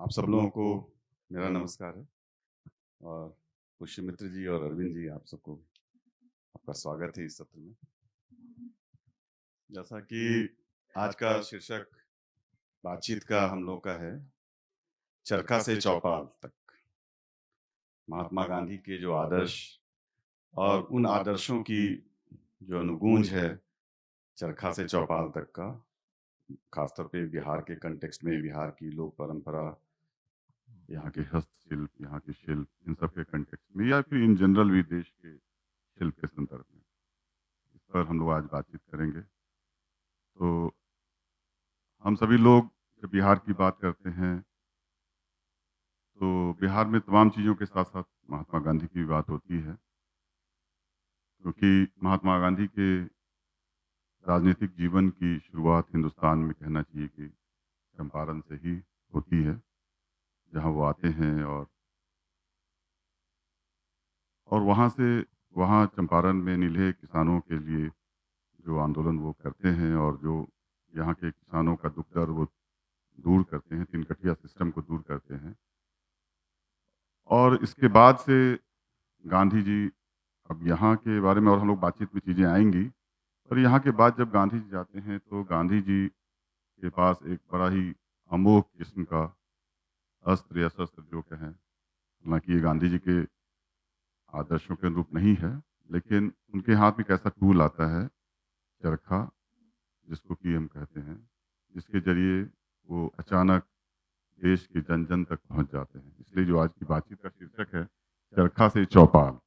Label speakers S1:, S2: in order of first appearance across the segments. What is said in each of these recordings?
S1: आप सब लोगों को मेरा नमस्कार है और पुष्यमित्र जी और अरविंद जी आप सबको आपका स्वागत है इस सत्र में। जैसा कि आज का शीर्षक बातचीत का हम लोग का है, चरखा से चौपाल तक, महात्मा गांधी के जो आदर्श और उन आदर्शों की जो अनुगूंज है चरखा से चौपाल तक का, खासतौर पे बिहार के कंटेक्स्ट में, बिहार की लोक परंपरा, यहाँ के हस्तशिल्प, यहाँ के शिल्प, इन सब के कंटेक्स्ट में या फिर इन जनरल भी देश के शिल्प के संदर्भ में, इस पर हम लोग आज बातचीत करेंगे। तो हम सभी लोग जब बिहार की बात करते हैं तो बिहार में तमाम चीज़ों के साथ साथ महात्मा गांधी की भी बात होती है, क्योंकि महात्मा गांधी के राजनीतिक जीवन की शुरुआत हिंदुस्तान में कहना चाहिए कि चंपारण से ही होती है, जहाँ वो आते हैं और वहाँ चंपारण में नीले किसानों के लिए जो आंदोलन वो करते हैं और जो यहाँ के किसानों का दुख दर्द वो दूर करते हैं, तिनकटिया सिस्टम को दूर करते हैं। और इसके बाद से गांधी जी, अब यहाँ के बारे में और हम लोग बातचीत में चीज़ें आएंगी, पर यहाँ के बाद जब गांधी जी जाते हैं तो गांधी जी के पास एक बड़ा ही अमोघ किस्म का अस्त्र या शस्त्र जो कहें, हालांकि ये गांधी जी के आदर्शों के अनुरूप नहीं है, लेकिन उनके हाथ में एक ऐसा टूल आता है, चरखा, जिसको कि हम कहते हैं, जिसके जरिए वो अचानक देश के जन जन तक पहुंच जाते हैं। इसलिए जो आज की बातचीत का शीर्षक है, चरखा से चौपाल।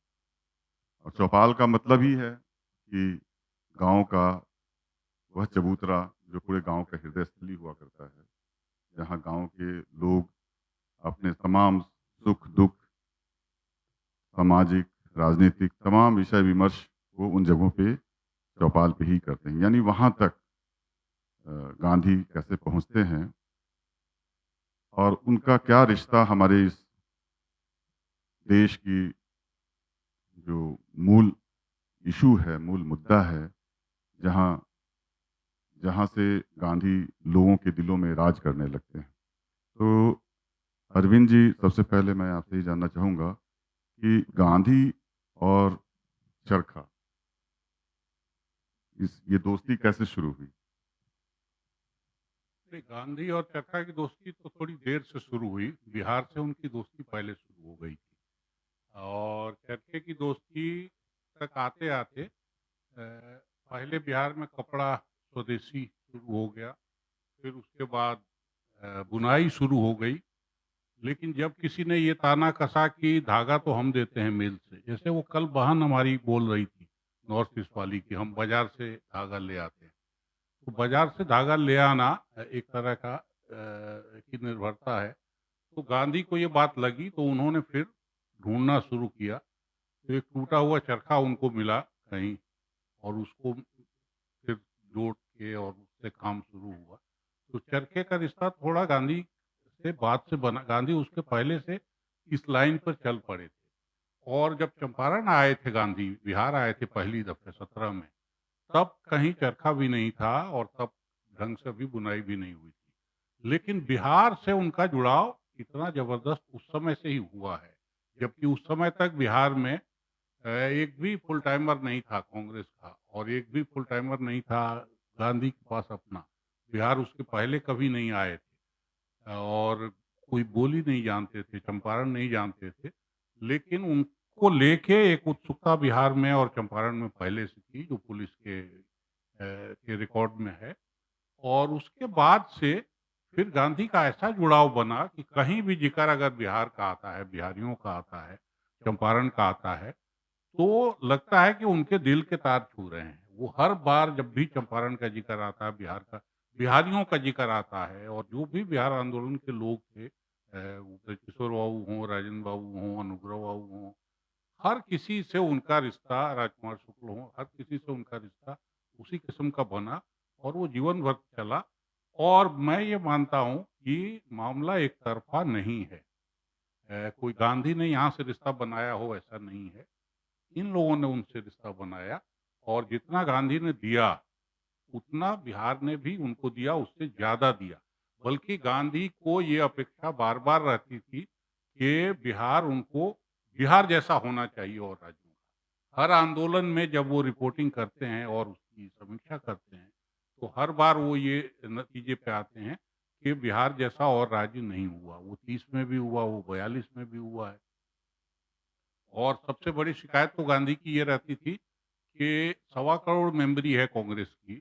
S1: और चौपाल का मतलब ही है कि गांव का वह चबूतरा जो पूरे गांव का हृदय स्थली हुआ करता है, जहां गांव के लोग अपने तमाम सुख दुख, सामाजिक, राजनीतिक तमाम विषय विमर्श वो उन जगहों पे चौपाल पे ही करते हैं। यानी वहां तक गांधी कैसे पहुंचते हैं और उनका क्या रिश्ता हमारे इस देश की जो मूल इशू है, मूल मुद्दा है, जहां जहां से गांधी लोगों के दिलों में राज करने लगते हैं। तो अरविंद जी, सबसे पहले मैं आपसे ही जानना चाहूँगा कि गांधी और चरखा, ये दोस्ती कैसे शुरू हुई?
S2: नहीं, गांधी और चरखा की दोस्ती तो थोड़ी देर से शुरू हुई। बिहार से उनकी दोस्ती पहले शुरू हो गई थी और चरखे की दोस्ती तक आते-आते पहले बिहार में कपड़ा स्वदेशी शुरू हो गया, फिर उसके बाद बुनाई शुरू हो गई। लेकिन जब किसी ने ये ताना कसा कि धागा तो हम देते हैं मिल से, जैसे वो कल बहन हमारी बोल रही थी, नॉर्थ ईस्ट वाली, कि हम बाज़ार से धागा ले आते हैं। तो बाज़ार से धागा ले आना एक तरह का की निर्भरता है। तो गांधी को ये बात लगी तो उन्होंने फिर ढूँढना शुरू किया। तो एक टूटा हुआ चरखा उनको मिला कहीं और उसको फिर जोड़ के और उससे काम शुरू हुआ। तो चरखे का रिश्ता थोड़ा गांधी से बाद से बना। गांधी उसके पहले से इस लाइन पर चल पड़े थे और जब चंपारण आए थे गांधी, बिहार आए थे पहली दफ़े 17 में, तब कहीं चरखा भी नहीं था और तब ढंग से भी बुनाई भी नहीं हुई थी। लेकिन बिहार से उनका जुड़ाव इतना ज़बरदस्त उस समय से ही हुआ है, जबकि उस समय तक बिहार में एक भी फुल टाइमर नहीं था कांग्रेस का और एक भी फुल टाइमर नहीं था गांधी के पास अपना। बिहार उसके पहले कभी नहीं आए थे और कोई बोली नहीं जानते थे, चंपारण नहीं जानते थे। लेकिन उनको लेके एक उत्सुकता बिहार में और चंपारण में पहले से थी, जो पुलिस के रिकॉर्ड में है। और उसके बाद से फिर गांधी का ऐसा जुड़ाव बना कि कहीं भी जिक्र अगर बिहार का आता है, बिहारियों का आता है, चंपारण का आता है, तो लगता है कि उनके दिल के तार छू रहे हैं। वो हर बार जब भी चंपारण का जिक्र आता है, बिहार का, बिहारियों का जिक्र आता है और जो भी बिहार आंदोलन के लोग थे, वो किशोर बाबू हों, राजेंद्र बाबू हों, अनुग्रह बाबू हों, हर किसी से उनका रिश्ता, राजकुमार शुक्ल हों, हर किसी से उनका रिश्ता उसी किस्म का बना और वो जीवन भर चला। और मैं ये मानता हूँ कि मामला एक तरफ़ा नहीं है। कोई गांधी ने यहाँ से रिश्ता बनाया हो ऐसा नहीं है। इन लोगों ने उनसे रिश्ता बनाया और जितना गांधी ने दिया, उतना बिहार ने भी उनको दिया, उससे ज़्यादा दिया। बल्कि गांधी को ये अपेक्षा बार-बार रहती थी कि बिहार जैसा होना चाहिए और राज्यों का। हर आंदोलन में जब वो रिपोर्टिंग करते हैं और उसकी समीक्षा करते हैं, तो हर बार वो ये नतीजे पे आते हैं कि बिहार जैसा और राज्य नहीं हुआ। वो 30 में भी हुआ, वो 42 में भी हुआ है। और सबसे बड़ी शिकायत तो गांधी की ये रहती थी कि 1.25 करोड़ मेंबरी है कांग्रेस की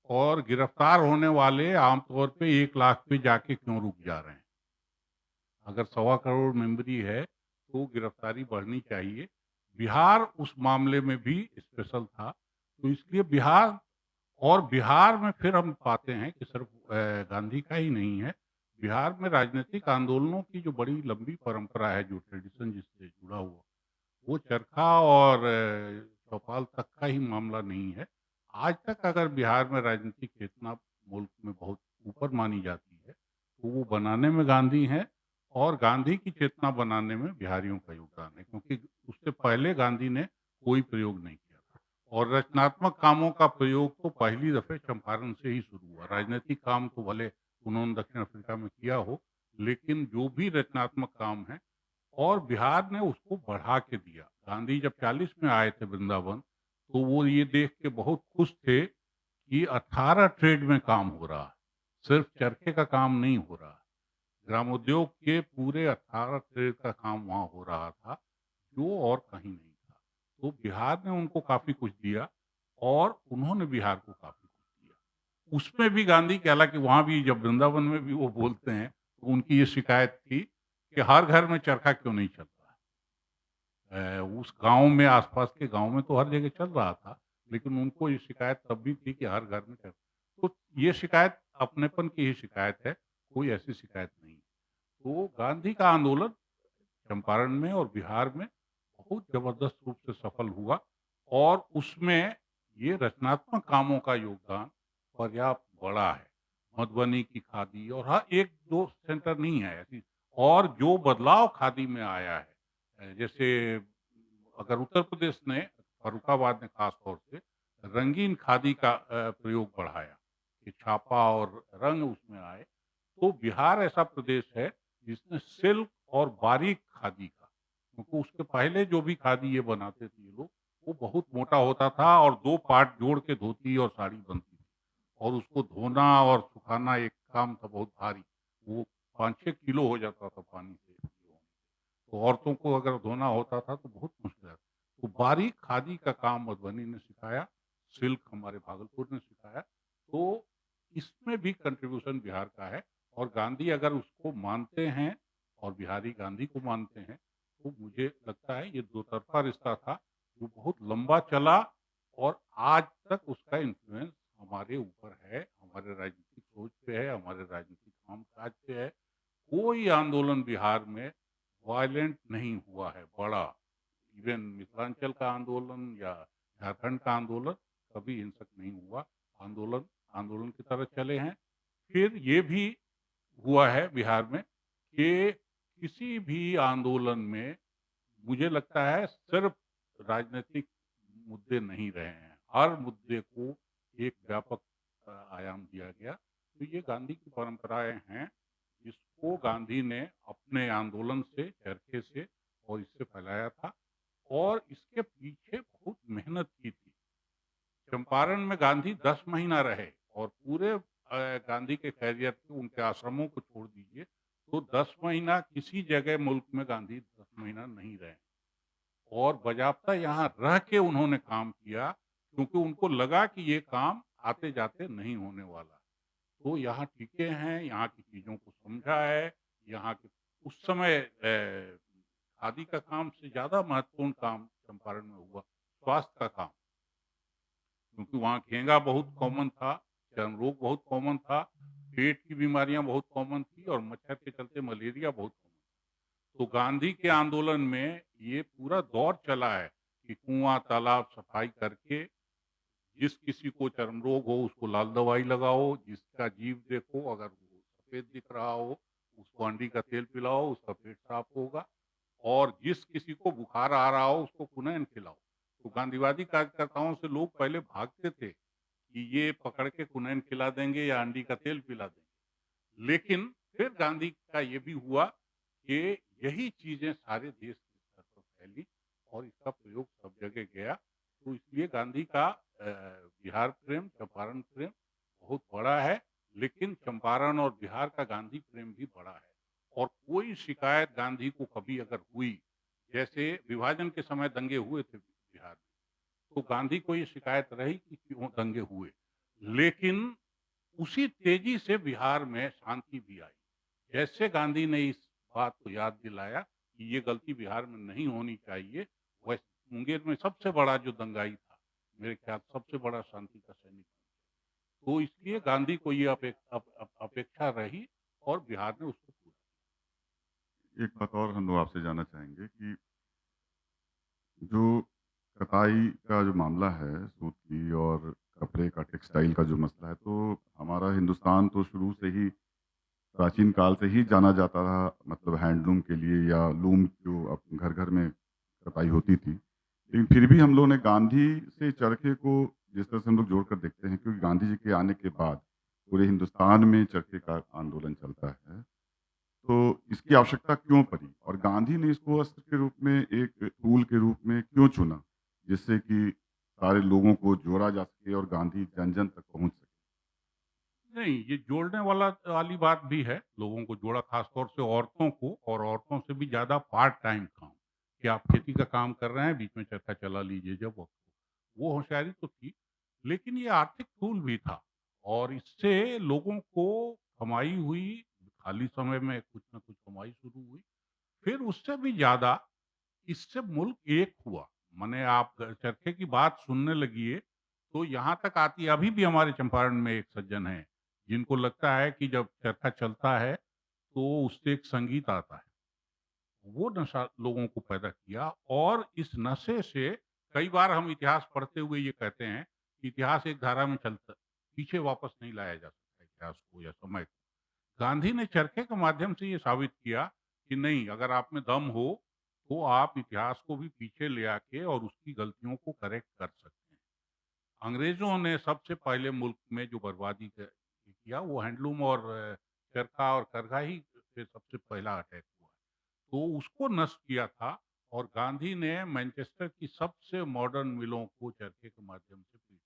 S2: और गिरफ्तार होने वाले आमतौर पे 1 लाख पे जाके क्यों रुक जा रहे हैं। अगर 1.25 करोड़ मेंबरी है, तो गिरफ्तारी बढ़नी चाहिए। बिहार उस मामले में भी स्पेशल था, तो इसलिए बिहार में फिर हम पाते हैं कि सिर्फ गांधी का ही नहीं है, बिहार में राजनीतिक आंदोलनों की जो बड़ी लंबी परंपरा है, जो ट्रेडिशन जिससे जुड़ा हुआ, वो चरखा और चौपाल तक का ही मामला नहीं है। आज तक अगर बिहार में राजनीतिक चेतना मुल्क में बहुत ऊपर मानी जाती है, तो वो बनाने में गांधी हैं और गांधी की चेतना बनाने में बिहारियों का योगदान है, क्योंकि उससे पहले गांधी ने कोई प्रयोग नहीं किया था। और रचनात्मक कामों का प्रयोग तो पहली दफ़े चंपारण से ही शुरू हुआ। राजनीतिक काम तो भले उन्होंने दक्षिण अफ्रीका में किया हो, लेकिन जो भी रचनात्मक काम है और बिहार ने उसको बढ़ा के दिया। गांधी जब 40 में आए थे वृंदावन, तो वो ये देख के बहुत खुश थे कि 18 ट्रेड में काम हो रहा है, सिर्फ चरखे का काम नहीं हो रहा है। ग्रामोद्योग के पूरे 18 ट्रेड का काम वहाँ हो रहा था, जो और कहीं नहीं था। तो बिहार ने उनको काफ़ी कुछ दिया और उन्होंने बिहार को काफ़ी कुछ दिया। उसमें भी गांधी की, हालाँकि वहाँ भी जब वृंदावन में भी वो बोलते हैं, तो उनकी ये शिकायत थी कि हर घर में चरखा क्यों नहीं चल रहा है। उस गाँव में, आस-पास के गाँव में तो हर जगह चल रहा था, लेकिन उनको ये शिकायत तब भी थी कि हर घर में चल। तो ये शिकायत अपनेपन की ही शिकायत है, कोई ऐसी शिकायत नहीं। तो गांधी का आंदोलन चंपारण में और बिहार में बहुत ज़बरदस्त रूप से सफल हुआ और उसमें ये रचनात्मक कामों का योगदान पर्याप्त बड़ा है। मधुबनी की खादी और हाँ, 1-2 सेंटर नहीं है ऐसी। और जो बदलाव खादी में आया है, जैसे अगर उत्तर प्रदेश ने, फर्रुखाबाद ने खास तौर से रंगीन खादी का प्रयोग बढ़ाया, कि छापा और रंग उसमें आए, तो बिहार ऐसा प्रदेश है जिसने सिल्क और बारीक खादी का, क्योंकि उसके पहले जो भी खादी ये बनाते थे ये लोग, वो बहुत मोटा होता था और 2 पार्ट जोड़ के धोती और साड़ी बनती थी और उसको धोना और सुखाना एक काम था बहुत भारी। वो 5-6 किलो हो जाता था पानी से। तो औरतों को अगर धोना होता था तो बहुत मुश्किल था। तो बारीक खादी का काम मधुबनी ने सिखाया, सिल्क हमारे भागलपुर ने सिखाया। तो इसमें भी कंट्रीब्यूशन बिहार का है और गांधी अगर उसको मानते हैं और बिहारी गांधी को मानते हैं, तो मुझे लगता है ये दो तरफ़ा रिश्ता था, जो बहुत लंबा चला और आज तक उसका इन्फ्लुएंस हमारे ऊपर है, हमारे राजनीतिक सोच पे है, हमारे राजनीतिक काम-काज पे है। कोई आंदोलन बिहार में वायलेंट नहीं हुआ है बड़ा। इवन मिथिलांचल का आंदोलन या झारखंड का आंदोलन कभी हिंसक नहीं हुआ। आंदोलन आंदोलन की तरह चले हैं। फिर ये भी हुआ है बिहार में कि किसी भी आंदोलन में मुझे लगता है सिर्फ राजनीतिक मुद्दे नहीं रहे हैं। हर मुद्दे को एक व्यापक आयाम दिया गया। तो ये गांधी की परंपराएँ हैं, जिसको गांधी ने अपने आंदोलन से, चरखे से और इससे फैलाया था और इसके पीछे बहुत मेहनत की थी। चंपारण में गांधी 10 महीना रहे और पूरे गांधी के कैरियर के उनके आश्रमों को छोड़ दीजिए, तो 10 महीना किसी जगह मुल्क में गांधी 10 महीना नहीं रहे और बाज़ाब्ता यहाँ रह के उन्होंने काम किया, क्योंकि उनको लगा कि ये काम आते-जाते नहीं होने वाला। तो यहाँ टिके हैं, यहाँ की चीज़ों को समझा है, यहाँ के उस समय खादी का काम से ज़्यादा महत्वपूर्ण काम चंपारण में हुआ, स्वास्थ्य का काम। क्योंकि वहाँ घेंगा बहुत कॉमन था, चर्म रोग बहुत कॉमन था, पेट की बीमारियाँ बहुत कॉमन थी और मच्छर के चलते मलेरिया बहुत कॉमन। तो गांधी के आंदोलन में ये पूरा दौर चला है कि कुआँ, तालाब सफाई करके जिस किसी को चर्म रोग हो उसको लाल दवाई लगाओ, जिसका जीभ देखो अगर वो सफ़ेद दिख रहा हो, उसको अंडी का तेल पिलाओ, उसका पेट साफ होगा और जिस किसी को बुखार आ रहा हो उसको कुनैन खिलाओ। तो गांधीवादी कार्यकर्ताओं से लोग पहले भागते थे कि ये पकड़ के कुनैन खिला देंगे या अंडी का तेल पिला देंगे। लेकिन फिर गांधी का ये भी हुआ कि यही चीज़ें सारे देश के स्तर पर फैली और इसका प्रयोग सब जगह गया। तो इसलिए गांधी का बिहार प्रेम, चंपारण प्रेम बहुत बड़ा है, लेकिन चंपारण और बिहार का गांधी प्रेम भी बड़ा है। और कोई शिकायत गांधी को कभी अगर हुई, जैसे विभाजन के समय दंगे हुए थे बिहार में, तो गांधी को ये शिकायत रही कि क्यों दंगे हुए। लेकिन उसी तेजी से बिहार में शांति भी आई। जैसे गांधी ने इस बात को याद दिलाया कि ये गलती बिहार में नहीं होनी चाहिए, वैसे मुंगेर में सबसे बड़ा जो दंगाई था, मेरे ख्याल सबसे बड़ा शांति का सैनिक, तो इसलिए गांधी को ये अपेक्षा रही और बिहार ने उसको पूरा।
S1: एक बात और हम लोग आपसे जानना चाहेंगे कि जो कटाई का जो मामला है सूत की और कपड़े का टेक्सटाइल का जो मसला है, तो हमारा हिंदुस्तान तो शुरू से ही प्राचीन काल से ही जाना जाता रहा, मतलब हैंडलूम के लिए या लूम जो अब घर घर में कटाई होती थी। लेकिन फिर भी हम लोगों ने गांधी से चरखे को जिस तरह से हम लोग जोड़कर देखते हैं, क्योंकि गांधी जी के आने के बाद पूरे हिंदुस्तान में चरखे का आंदोलन चलता है, तो इसकी आवश्यकता क्यों पड़ी और गांधी ने इसको अस्त्र के रूप में, एक टूल के रूप में क्यों चुना, जिससे कि सारे लोगों को जोड़ा जा सके और गांधी जन जन तक पहुंच सके।
S2: नहीं, ये जोड़ने वाली बात भी है, लोगों को जोड़ा, खास तौर से औरतों को, और औरतों से भी ज़्यादा पार्ट टाइम काम, कि आप खेती का काम कर रहे हैं, बीच में चरखा चला लीजिए जब वक़्त हो। वो होशियारी तो थी, लेकिन ये आर्थिक टूल भी था और इससे लोगों को कमाई हुई, खाली समय में कुछ न कुछ कमाई शुरू हुई। फिर उससे भी ज़्यादा इससे मुल्क एक हुआ। माने आप चरखे की बात सुनने लगिए, तो यहाँ तक आती है, अभी भी हमारे चंपारण में एक सज्जन हैं, जिनको लगता है कि जब चरखा चलता है, तो उससे एक संगीत आता है। वो नशा लोगों को पैदा किया और इस नशे से कई बार हम इतिहास पढ़ते हुए ये कहते हैं कि इतिहास एक धारा में चलता, पीछे वापस नहीं लाया जा सकता इतिहास को या समय को। गांधी ने चरखे के माध्यम से ये साबित किया कि नहीं, अगर आप में दम हो तो आप इतिहास को भी पीछे ले आके और उसकी गलतियों को करेक्ट कर सकते हैं। अंग्रेजों ने सबसे पहले मुल्क में जो बर्बादी किया वो हैंडलूम और चरखा और करघा ही पे सबसे पहला अटैक हुआ, तो उसको नष्ट किया था। और गांधी ने मैनचेस्टर की सबसे मॉडर्न मिलों को चरखे के माध्यम से पीट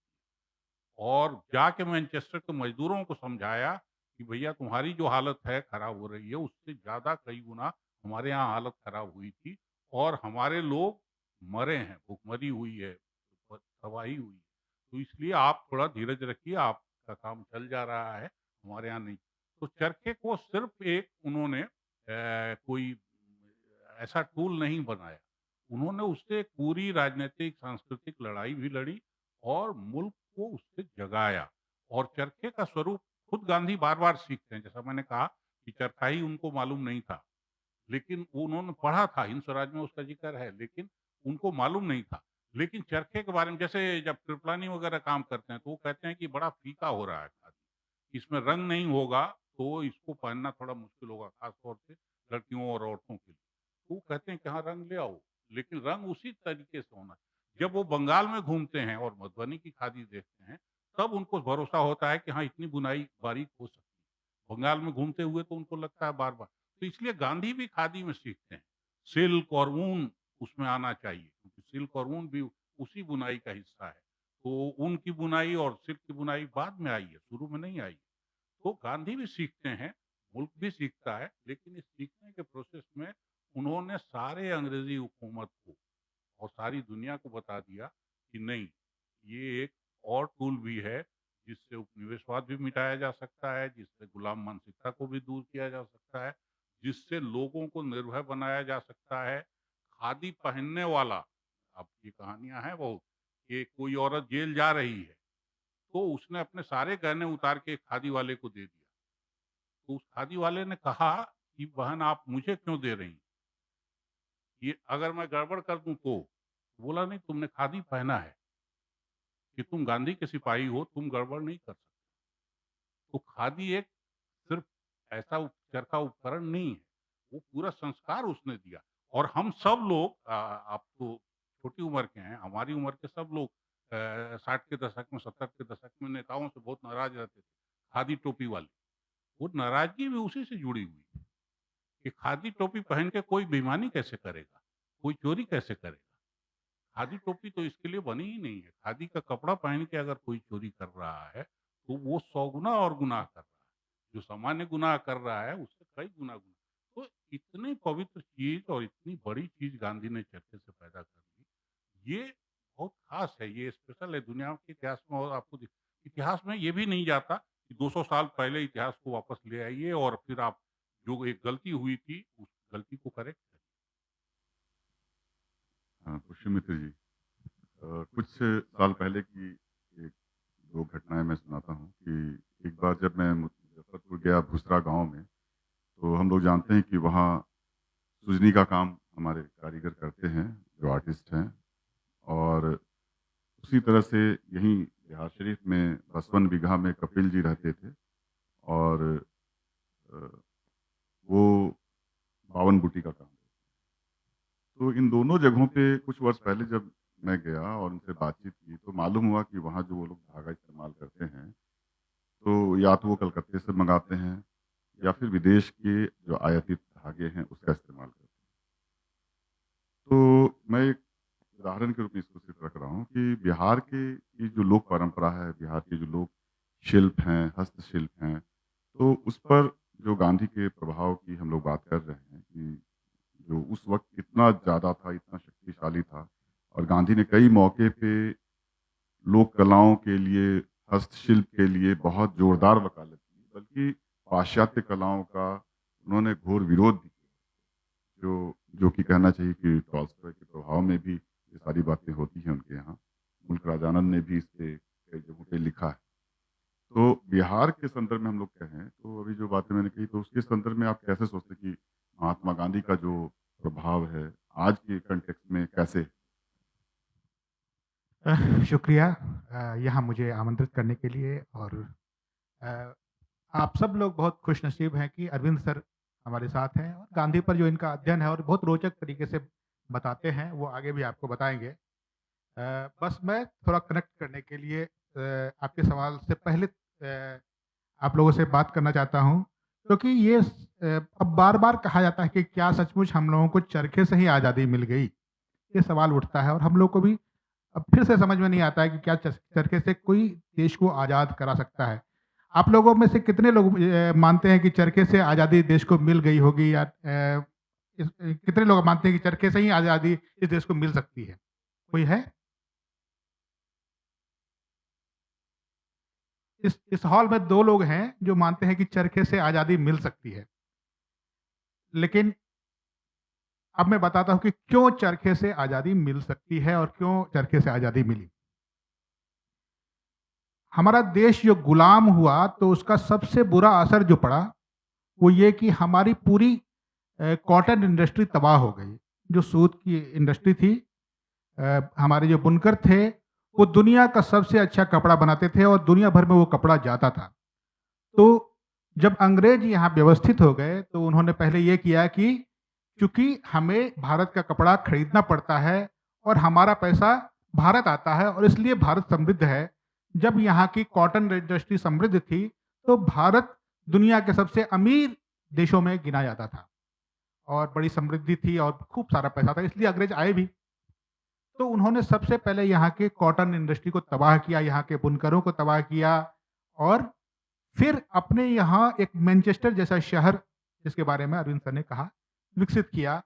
S2: और जाके मैनचेस्टर के मजदूरों को समझाया कि भैया तुम्हारी जो हालत है खराब हो रही है, उससे ज़्यादा कई गुना हमारे यहाँ हालत खराब हुई थी और हमारे लोग मरे हैं, भुखमरी हुई है, तबाही हुई है। तो इसलिए आप थोड़ा धीरज रखिए, आपका काम चल जा रहा है, हमारे यहाँ नहीं। तो चरखे को सिर्फ एक उन्होंने कोई ऐसा टूल नहीं बनाया, उन्होंने उससे एक पूरी राजनीतिक सांस्कृतिक लड़ाई भी लड़ी और मुल्क को उससे जगाया। और चरखे का स्वरूप खुद गांधी बार-बार सीखते हैं। जैसा मैंने कहा कि चरखा ही उनको मालूम नहीं था, लेकिन वो उन्होंने पढ़ा था, हिंद स्वराज में उसका ज़िक्र है, लेकिन उनको मालूम नहीं था। लेकिन चरखे के बारे में जैसे जब कृपलानी वगैरह काम करते हैं, तो वो कहते हैं कि बड़ा फीका हो रहा है खादी, इसमें रंग नहीं होगा, तो इसको पहनना थोड़ा मुश्किल होगा, खास तौर से लड़कियों और औरतों के लिए। तो वो कहते हैं कि हाँ, रंग ले आओ, लेकिन रंग उसी तरीके से होना। जब वो बंगाल में घूमते हैं और मधुबनी की खादी देखते हैं, तब उनको भरोसा होता है कि हाँ, इतनी बुनाई बारीक हो सकती है। बंगाल में घूमते हुए तो उनको लगता है बार-बार। तो इसलिए गांधी भी खादी में सीखते हैं। सिल्क और ऊन उसमें आना चाहिए, क्योंकि सिल्क और ऊन भी उसी बुनाई का हिस्सा है। तो ऊन की बुनाई और सिल्क की बुनाई बाद में आई है, शुरू में नहीं आई। तो गांधी भी सीखते हैं, मुल्क भी सीखता है, लेकिन इस सीखने के प्रोसेस में उन्होंने सारे अंग्रेजी हुकूमत को और सारी दुनिया को बता दिया कि नहीं, ये एक और टूल भी है, जिससे उपनिवेशवाद भी मिटाया जा सकता है, जिससे गुलाम मानसिकता को भी दूर किया जा सकता है, जिससे लोगों को निर्भय बनाया जा सकता है। खादी पहनने वाला, अब ये कहानियां हैं बहुत, कि कोई औरत जेल जा रही है, तो उसने अपने सारे गहने उतार के एक खादी वाले को दे दिया। तो उस खादी वाले ने कहा कि बहन, आप मुझे क्यों दे रही हैं? ये अगर मैं गड़बड़ कर दूं तो? बोला नहीं, तुमने खादी पहना है, कि तुम गांधी के सिपाही हो, तुम गड़बड़ नहीं कर सकते। तो खादी एक सिर्फ ऐसा चरखा उपकरण नहीं है, वो पूरा संस्कार उसने दिया। और हम सब लोग, आप तो छोटी उम्र के हैं, हमारी उम्र के सब लोग 60 के दशक में, 70 के दशक में नेताओं से बहुत नाराज रहते थे, खादी टोपी वाले। वो नाराज़गी भी उसी से जुड़ी हुई है कि खादी टोपी पहन के कोई बेईमानी कैसे करेगा? कोई चोरी कैसे करेगा? खादी टोपी तो इसके लिए बनी ही नहीं है। खादी का कपड़ा पहन के अगर कोई चोरी कर रहा है, तो वो 100 गुना और गुनाह कर रहा है। जो सामान्य गुनाह कर रहा है, उससे कई गुना तो इतनी पवित्र चीज़ और इतनी बड़ी चीज़ गांधी ने चरखे से पैदा कर दी। ये बहुत ख़ास है, ये स्पेशल है दुनिया के इतिहास में। और आपको इतिहास में ये भी नहीं जाता कि 200 साल पहले इतिहास को वापस ले आइए और फिर आप जो एक गलती हुई थी, उस गलती को करेक्ट करिए।
S1: हाँ, पुष्यमित्र जी, कुछ साल पहले की एक 2 घटनाएँ मैं सुनाता हूँ कि एक बार जब मैं मुज़फ्फ़रपुर गया भुसरा गाँव में, तो हम लोग जानते हैं कि वहाँ सुजनी का काम हमारे कारीगर करते हैं, जो आर्टिस्ट हैं। और उसी तरह से यहीं बिहार शरीफ में 55 बीघा में कपिल जी रहते थे। और अ, वो 52 बूटी का काम। तो इन दोनों जगहों पे कुछ वर्ष पहले जब मैं गया और उनसे बातचीत की, तो मालूम हुआ कि वहाँ जो वो लोग धागा इस्तेमाल करते हैं, तो या तो वो कलकत्ते से मंगाते हैं या फिर विदेश के जो आयातित धागे हैं उसका इस्तेमाल करते हैं। तो मैं एक उदाहरण के रूप में इसको सिर्फ रख रहा हूँ कि बिहार के की जो लोक परंपरा है, बिहार के जो लोक शिल्प हैं, हस्तशिल्प हैं, तो उस पर जो गांधी के प्रभाव की हम लोग बात कर रहे हैं कि जो उस वक़्त इतना ज़्यादा था, इतना शक्तिशाली था। और गांधी ने कई मौके पे लोक कलाओं के लिए, हस्तशिल्प के लिए बहुत ज़ोरदार वकालत की, बल्कि पाश्चात्य कलाओं का उन्होंने घोर विरोध भी किया। जो जो कि कहना चाहिए कि टॉल्स्टॉय के प्रभाव में भी ये सारी बातें होती हैं उनके यहाँ। मुल्क राजानंद ने भी इस पे कई जगहों पे लिखा है। तो बिहार के संदर्भ में हम लोग कहें, तो अभी जो बातें मैंने कही, तो उसके संदर्भ में आप कैसे सोचते हैं कि महात्मा गांधी का जो प्रभाव है, आज के कॉन्टेक्स्ट में कैसे?
S3: शुक्रिया यहाँ मुझे आमंत्रित करने के लिए। और अ, आप सब लोग बहुत खुशनसीब हैं कि अरविंद सर हमारे साथ हैं और गांधी पर जो इनका अध्ययन है और बहुत रोचक तरीके से बताते हैं, वो आगे भी आपको बताएँगे। बस मैं थोड़ा कनेक्ट करने के लिए आपके सवाल से पहले आप लोगों से बात करना चाहता हूँ, क्योंकि ये अब बार-बार कहा जाता है कि क्या सचमुच हम लोगों को चरखे से ही आज़ादी मिल गई? ये सवाल उठता है और हम लोग को भी अब फिर से समझ में नहीं आता है कि क्या चरखे से कोई देश को आज़ाद करा सकता है। आप लोगों में से कितने लोग मानते हैं कि चरखे से आज़ादी देश को मिल गई होगी, या कितने लोग मानते हैं कि चरखे से ही आज़ादी इस देश को मिल सकती है? कोई है? इस हॉल में 2 लोग हैं जो मानते हैं कि चरखे से आज़ादी मिल सकती है। लेकिन अब मैं बताता हूँ कि क्यों चरखे से आज़ादी मिल सकती है और क्यों चरखे से आज़ादी मिली। हमारा देश जो गुलाम हुआ, तो उसका सबसे बुरा असर जो पड़ा, वो ये कि हमारी पूरी कॉटन इंडस्ट्री तबाह हो गई। जो सूत की इंडस्ट्री थी, हमारे जो बुनकर थे, वो दुनिया का सबसे अच्छा कपड़ा बनाते थे और दुनिया भर में वो कपड़ा जाता था। तो जब अंग्रेज यहाँ व्यवस्थित हो गए, तो उन्होंने पहले ये किया कि चूँकि हमें भारत का कपड़ा खरीदना पड़ता है और हमारा पैसा भारत आता है और इसलिए भारत समृद्ध है। जब यहाँ की कॉटन इंडस्ट्री समृद्ध थी, तो भारत दुनिया के सबसे अमीर देशों में गिना जाता था और बड़ी समृद्धि थी और खूब सारा पैसा था, इसलिए अंग्रेज आए भी। तो उन्होंने सबसे पहले यहाँ के कॉटन इंडस्ट्री को तबाह किया, यहाँ के बुनकरों को तबाह किया और फिर अपने यहाँ एक मैनचेस्टर जैसा शहर, जिसके बारे में अरविंद सर ने कहा, विकसित किया।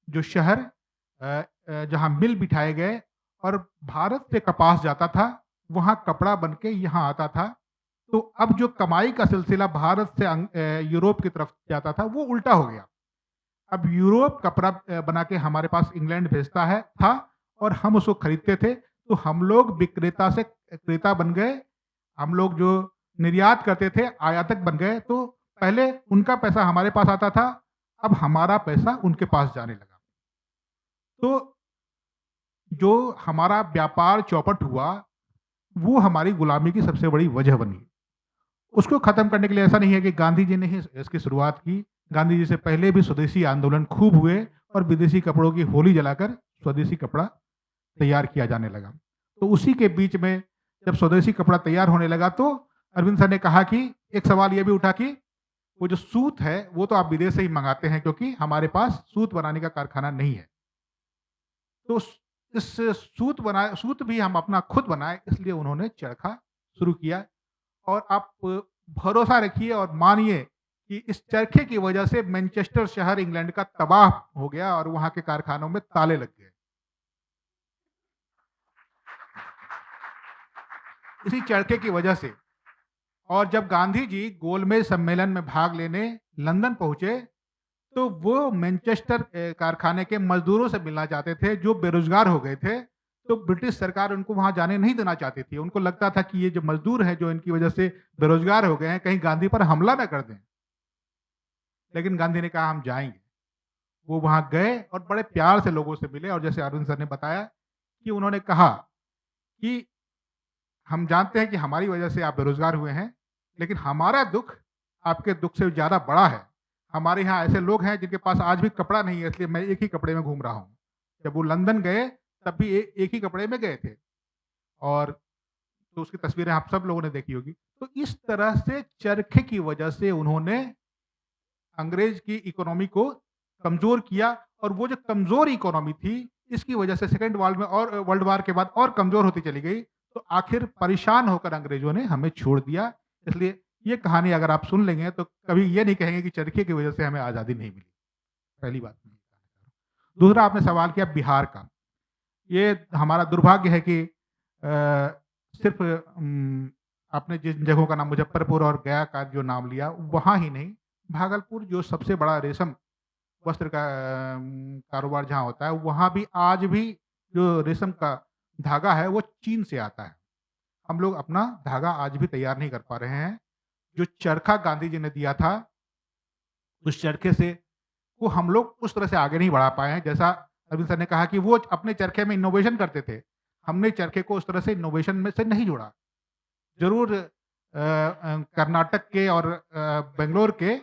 S3: जो शहर जहाँ मिल बिठाए गए और भारत से कपास जाता था, वहाँ कपड़ा बन के यहाँ आता था। तो अब जो कमाई का सिलसिला भारत से यूरोप की तरफ जाता था, वो उल्टा हो गया। अब यूरोप कपड़ा बना के हमारे पास इंग्लैंड भेजता था और हम उसको खरीदते थे। तो हम लोग विक्रेता से क्रेता बन गए। हम लोग जो निर्यात करते थे, आयातक बन गए। तो पहले उनका पैसा हमारे पास आता था, अब हमारा पैसा उनके पास जाने लगा। तो जो हमारा व्यापार चौपट हुआ, वो हमारी गुलामी की सबसे बड़ी वजह बनी। उसको खत्म करने के लिए ऐसा नहीं है कि गांधी जी ने ही इसकी शुरुआत की। गांधी जी से पहले भी स्वदेशी आंदोलन खूब हुए और विदेशी कपड़ों की होली जलाकर स्वदेशी कपड़ा तैयार किया जाने लगा। तो उसी के बीच में जब स्वदेशी कपड़ा तैयार होने लगा, तो अरविंद सर ने कहा कि एक सवाल ये भी उठा कि वो जो सूत है वो तो आप विदेश से ही मंगाते हैं, क्योंकि हमारे पास सूत बनाने का कारखाना नहीं है। तो इस सूत भी हम अपना खुद बनाए, इसलिए उन्होंने चरखा शुरू किया। और आप भरोसा रखिए और मानिए कि इस चरखे की वजह से मैनचेस्टर शहर इंग्लैंड का तबाह हो गया और वहाँ के कारखानों में ताले लग गए। इसी चरखे की वजह से। और जब गांधी जी गोलमेज सम्मेलन में भाग लेने लंदन पहुंचे, तो वो मैनचेस्टर कारखाने के मजदूरों से मिलना चाहते थे जो बेरोजगार हो गए थे। तो ब्रिटिश सरकार उनको वहां जाने नहीं देना चाहती थी। उनको लगता था कि ये जो मजदूर हैं जो इनकी वजह से बेरोजगार हो गए हैं, कहीं गांधी पर हमला ना कर दें। लेकिन गांधी ने कहा हम जाएंगे। वो वहां गए और बड़े प्यार से लोगों से मिले, और जैसे अरविंद सर ने बताया कि उन्होंने कहा कि हम जानते हैं कि हमारी वजह से आप बेरोजगार हुए हैं, लेकिन हमारा दुख आपके दुख से ज़्यादा बड़ा है। हमारे यहाँ ऐसे लोग हैं जिनके पास आज भी कपड़ा नहीं है, इसलिए मैं एक ही कपड़े में घूम रहा हूँ। जब वो लंदन गए तब भी एक ही कपड़े में गए थे, और तो उसकी तस्वीरें आप सब लोगों ने देखी होगी। तो इस तरह से चरखे की वजह से उन्होंने अंग्रेज की इकोनॉमी को कमज़ोर किया, और वो जो कमज़ोर इकोनॉमी थी, इसकी वजह से सेकंड वर्ल्ड वार के बाद और कमज़ोर होती चली गई। तो आखिर परेशान होकर अंग्रेजों ने हमें छोड़ दिया। इसलिए ये कहानी अगर आप सुन लेंगे तो कभी ये नहीं कहेंगे कि चरखे की वजह से हमें आज़ादी नहीं मिली। पहली बात मैं ये कहना चाह रहा हूँ। दूसरा, आपने सवाल किया बिहार का। ये हमारा दुर्भाग्य है कि सिर्फ़ आपने जिन जगहों का नाम मुज़फ्फरपुर और गया का जो नाम लिया, वहाँ ही नहीं, भागलपुर जो सबसे बड़ा रेशम वस्त्र का कारोबार जहाँ होता है, वहाँ भी आज भी जो रेशम का धागा है वो चीन से आता है। हम लोग अपना धागा आज भी तैयार नहीं कर पा रहे हैं। जो चरखा गांधी जी ने दिया था, उस चरखे से वो हम लोग उस तरह से आगे नहीं बढ़ा पाए हैं। जैसा अरविंद सर ने कहा कि वो अपने चरखे में इनोवेशन करते थे, हमने चरखे को उस तरह से इनोवेशन में से नहीं जोड़ा। ज़रूर कर्नाटक के और बेंगलोर के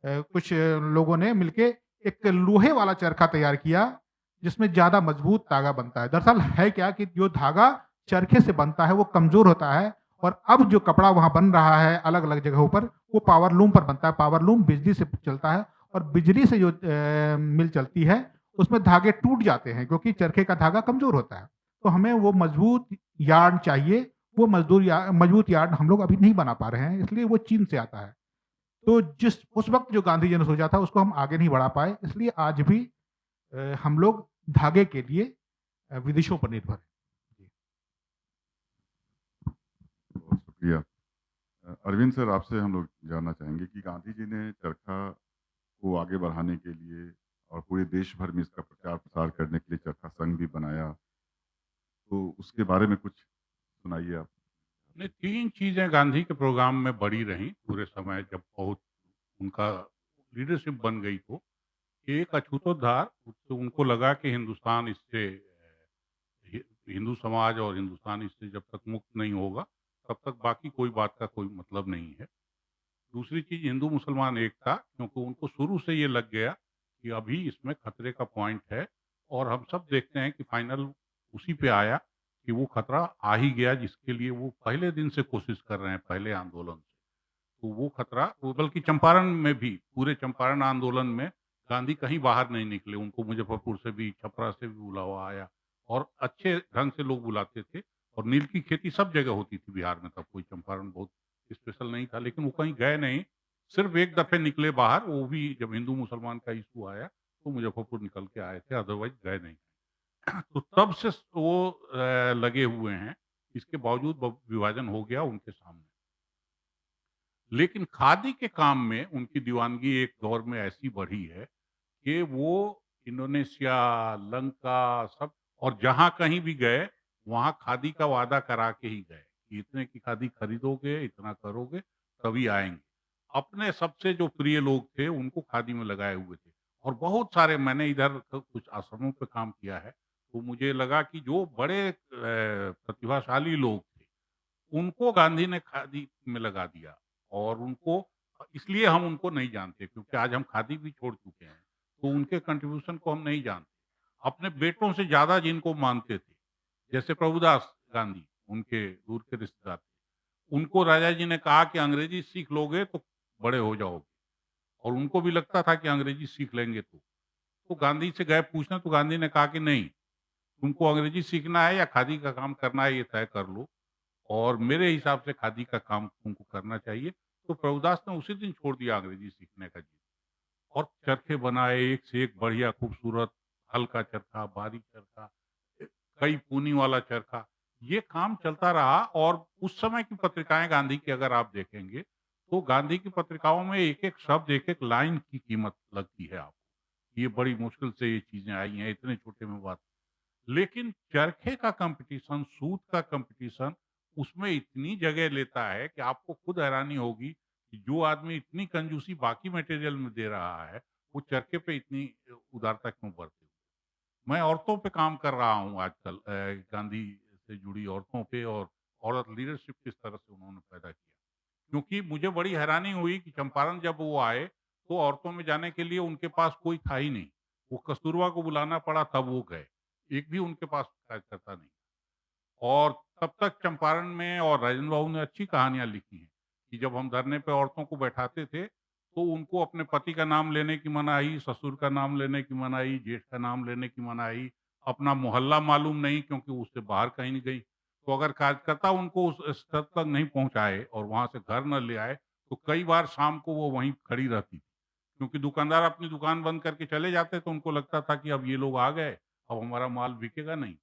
S3: कुछ लोगों ने मिलके एक लोहे वाला चरखा तैयार किया, जिसमें ज़्यादा मजबूत धागा बनता है। दरअसल है क्या कि जो धागा चरखे से बनता है वो कमज़ोर होता है, और अब जो कपड़ा वहाँ बन रहा है अलग-अलग जगहों पर, वो पावर लूम पर बनता है। पावर लूम बिजली से चलता है, और बिजली से जो मिल चलती है, उसमें धागे टूट जाते हैं क्योंकि चरखे का धागा कमज़ोर होता है। तो हमें वो मजबूत यार्न चाहिए, वो मजबूत यार्न हम लोग अभी नहीं बना पा रहे हैं, इसलिए वो चीन से आता है। तो जिस उस वक़्त जो गांधी जी ने सोचा था, उसको हम आगे नहीं बढ़ा पाए, इसलिए आज भी हम लोग धागे के लिए विदेशों पर निर्भर हैं। जी।
S1: बहुत शुक्रिया। अरविंद सर, आपसे हम लोग जानना चाहेंगे कि गांधी जी ने चरखा को आगे बढ़ाने के लिए और पूरे देश भर में इसका प्रचार-प्रसार करने के लिए चरखा संघ भी बनाया। तो उसके बारे में कुछ सुनाइए आप।
S2: नहीं, 3 चीज़ें गांधी के प्रोग्राम में बड़ी रहीं पूरे समय जब बहुत उनका लीडरशिप बन गई तो। एक अछूतोद्धार, उससे उनको लगा कि हिंदुस्तान इससे हि हिंदू समाज और हिंदुस्तान इससे जब तक मुक्त नहीं होगा, तब तक बाकी कोई बात का कोई मतलब नहीं है। दूसरी चीज़ हिंदू मुसलमान एकता, क्योंकि उनको शुरू से ये लग गया कि अभी इसमें खतरे का पॉइंट है, और हम सब देखते हैं कि फाइनल उसी पे आया कि वो खतरा आ ही गया जिसके लिए वो पहले दिन से कोशिश कर रहे हैं, पहले आंदोलन से। तो वो खतरा, वो बल्कि चंपारण में भी, पूरे चंपारण आंदोलन में गांधी कहीं बाहर नहीं निकले। उनको मुजफ्फरपुर से भी, छपरा से भी बुलावा आया, और अच्छे ढंग से लोग बुलाते थे। और नील की खेती सब जगह होती थी बिहार में, तब कोई चंपारण बहुत स्पेशल नहीं था, लेकिन वो कहीं गए नहीं। सिर्फ एक दफ़े निकले बाहर, वो भी जब हिंदू मुसलमान का इशू आया तो मुजफ्फरपुर निकल के आए थे, अदरवाइज़ गए नहीं। तो तब से वो लगे हुए हैं। इसके बावजूद विभाजन हो गया उनके सामने। लेकिन खादी के काम में उनकी दीवानगी एक दौर में ऐसी बढ़ी है कि वो इंडोनेशिया, लंका, सब, और जहाँ कहीं भी गए, वहाँ खादी का वादा करा के ही गए कि इतने की खादी खरीदोगे, इतना करोगे, तभी आएँगे। अपने सबसे जो प्रिय लोग थे, उनको खादी में लगाए हुए थे। और बहुत सारे, मैंने इधर कुछ आश्रमों पे काम किया है, तो मुझे लगा कि जो बड़े प्रतिभाशाली लोग थे, उनको गांधी ने खादी में लगा दिया। और उनको, इसलिए हम उनको नहीं जानते, क्योंकि आज हम खादी भी छोड़ चुके हैं, तो उनके कंट्रीब्यूशन को हम नहीं जानते। अपने बेटों से ज़्यादा जिनको मानते थे, जैसे प्रभुदास गांधी, उनके दूर के रिश्तेदार थे। उनको राजा जी ने कहा कि अंग्रेजी सीख लोगे तो बड़े हो जाओगे। और उनको भी लगता था कि अंग्रेजी सीख लेंगे तो गांधी से गए पूछने, तो गांधी ने कहा कि नहीं, तुमको अंग्रेजी सीखना है या खादी का काम करना है, ये तय कर लो, और मेरे हिसाब से खादी का काम तुमको करना चाहिए। तो प्रभुदास ने उसी दिन छोड़ दिया अंग्रेजी सीखने का जिद, और चरखे बनाए, एक से एक बढ़िया खूबसूरत, हल्का चरखा, बारीक चरखा, कई पूनी वाला चरखा, ये काम चलता रहा। और उस समय की पत्रिकाएं गांधी की अगर आप देखेंगे, तो गांधी की पत्रिकाओं में एक एक शब्द, एक एक लाइन की कीमत लगती है आपको। ये बड़ी मुश्किल से ये चीजें आई हैं, इतने छोटे में बात। लेकिन चरखे का कंपटीशन, सूत का कंपटीशन, उसमें इतनी जगह लेता है कि आपको खुद हैरानी होगी कि जो आदमी इतनी कंजूसी बाकी मटेरियल में दे रहा है, वो चरखे पे इतनी उदारता क्यों बरते। मैं औरतों पे काम कर रहा हूँ आजकल, गांधी से जुड़ी औरतों पे, और औरत लीडरशिप किस तरह से उन्होंने पैदा किया। क्योंकि मुझे बड़ी हैरानी हुई कि चंपारण जब वो आए, तो औरतों में जाने के लिए उनके पास कोई था ही नहीं। वो कस्तूरबा को बुलाना पड़ा, तब वो गए। एक भी उनके पास कार्यकर्ता नहीं। और तब तक चंपारण में और राजेंद्र बाबू ने अच्छी कहानियाँ लिखी हैं कि जब हम धरने पे औरतों को बैठाते थे, तो उनको अपने पति का नाम लेने की मनाही, ससुर का नाम लेने की मनाही, जेठ का नाम लेने की मनाही, अपना मोहल्ला मालूम नहीं क्योंकि उससे बाहर कहीं नहीं गई। तो अगर कार्यकर्ता उनको उस स्तर तक नहीं पहुँचाए और वहाँ से घर न ले आए, तो कई बार शाम को वो वहीं खड़ी रहती थी। क्योंकि दुकानदार अपनी दुकान बंद करके चले जाते, तो उनको लगता था कि अब ये लोग आ गए, अब हमारा माल बिकेगा नहीं।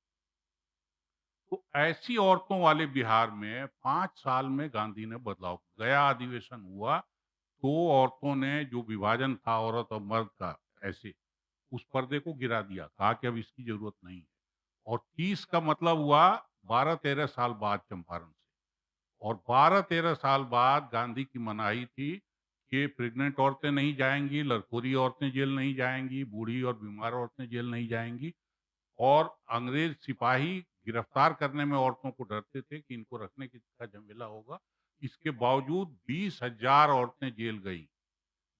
S2: तो ऐसी औरतों वाले बिहार में 5 साल में गांधी ने बदलाव, गया अधिवेशन हुआ, तो औरतों ने जो विभाजन था औरत और मर्द का, ऐसे उस पर्दे को गिरा दिया, कहा कि अब इसकी जरूरत नहीं है। और 30 का मतलब हुआ 12-13 साल बाद चंपारण से। और 12-13 साल बाद गांधी की मनाही थी कि प्रेग्नेंट औरतें नहीं जाएंगी, लड़कोरी औरतें जेल नहीं जाएंगी, बूढ़ी और बीमार औरतें जेल नहीं जाएंगी। और अंग्रेज सिपाही गिरफ्तार करने में औरतों को डरते थे कि इनको रखने की का झमेला होगा। इसके बावजूद 20,000 औरतें जेल गई।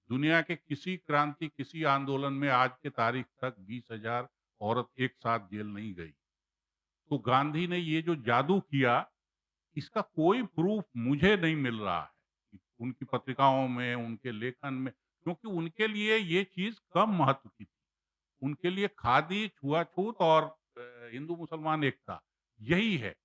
S2: दुनिया के किसी क्रांति, किसी आंदोलन में आज के तारीख तक 20,000 औरत एक साथ जेल नहीं गई। तो गांधी ने ये जो जादू किया, इसका कोई प्रूफ मुझे नहीं मिल रहा है उनकी पत्रिकाओं में, उनके लेखन में, क्योंकि उनके लिए ये चीज कम महत्व की थी। उनके लिए खादी, छुआछूत और हिंदू मुसलमान एकता, यही है।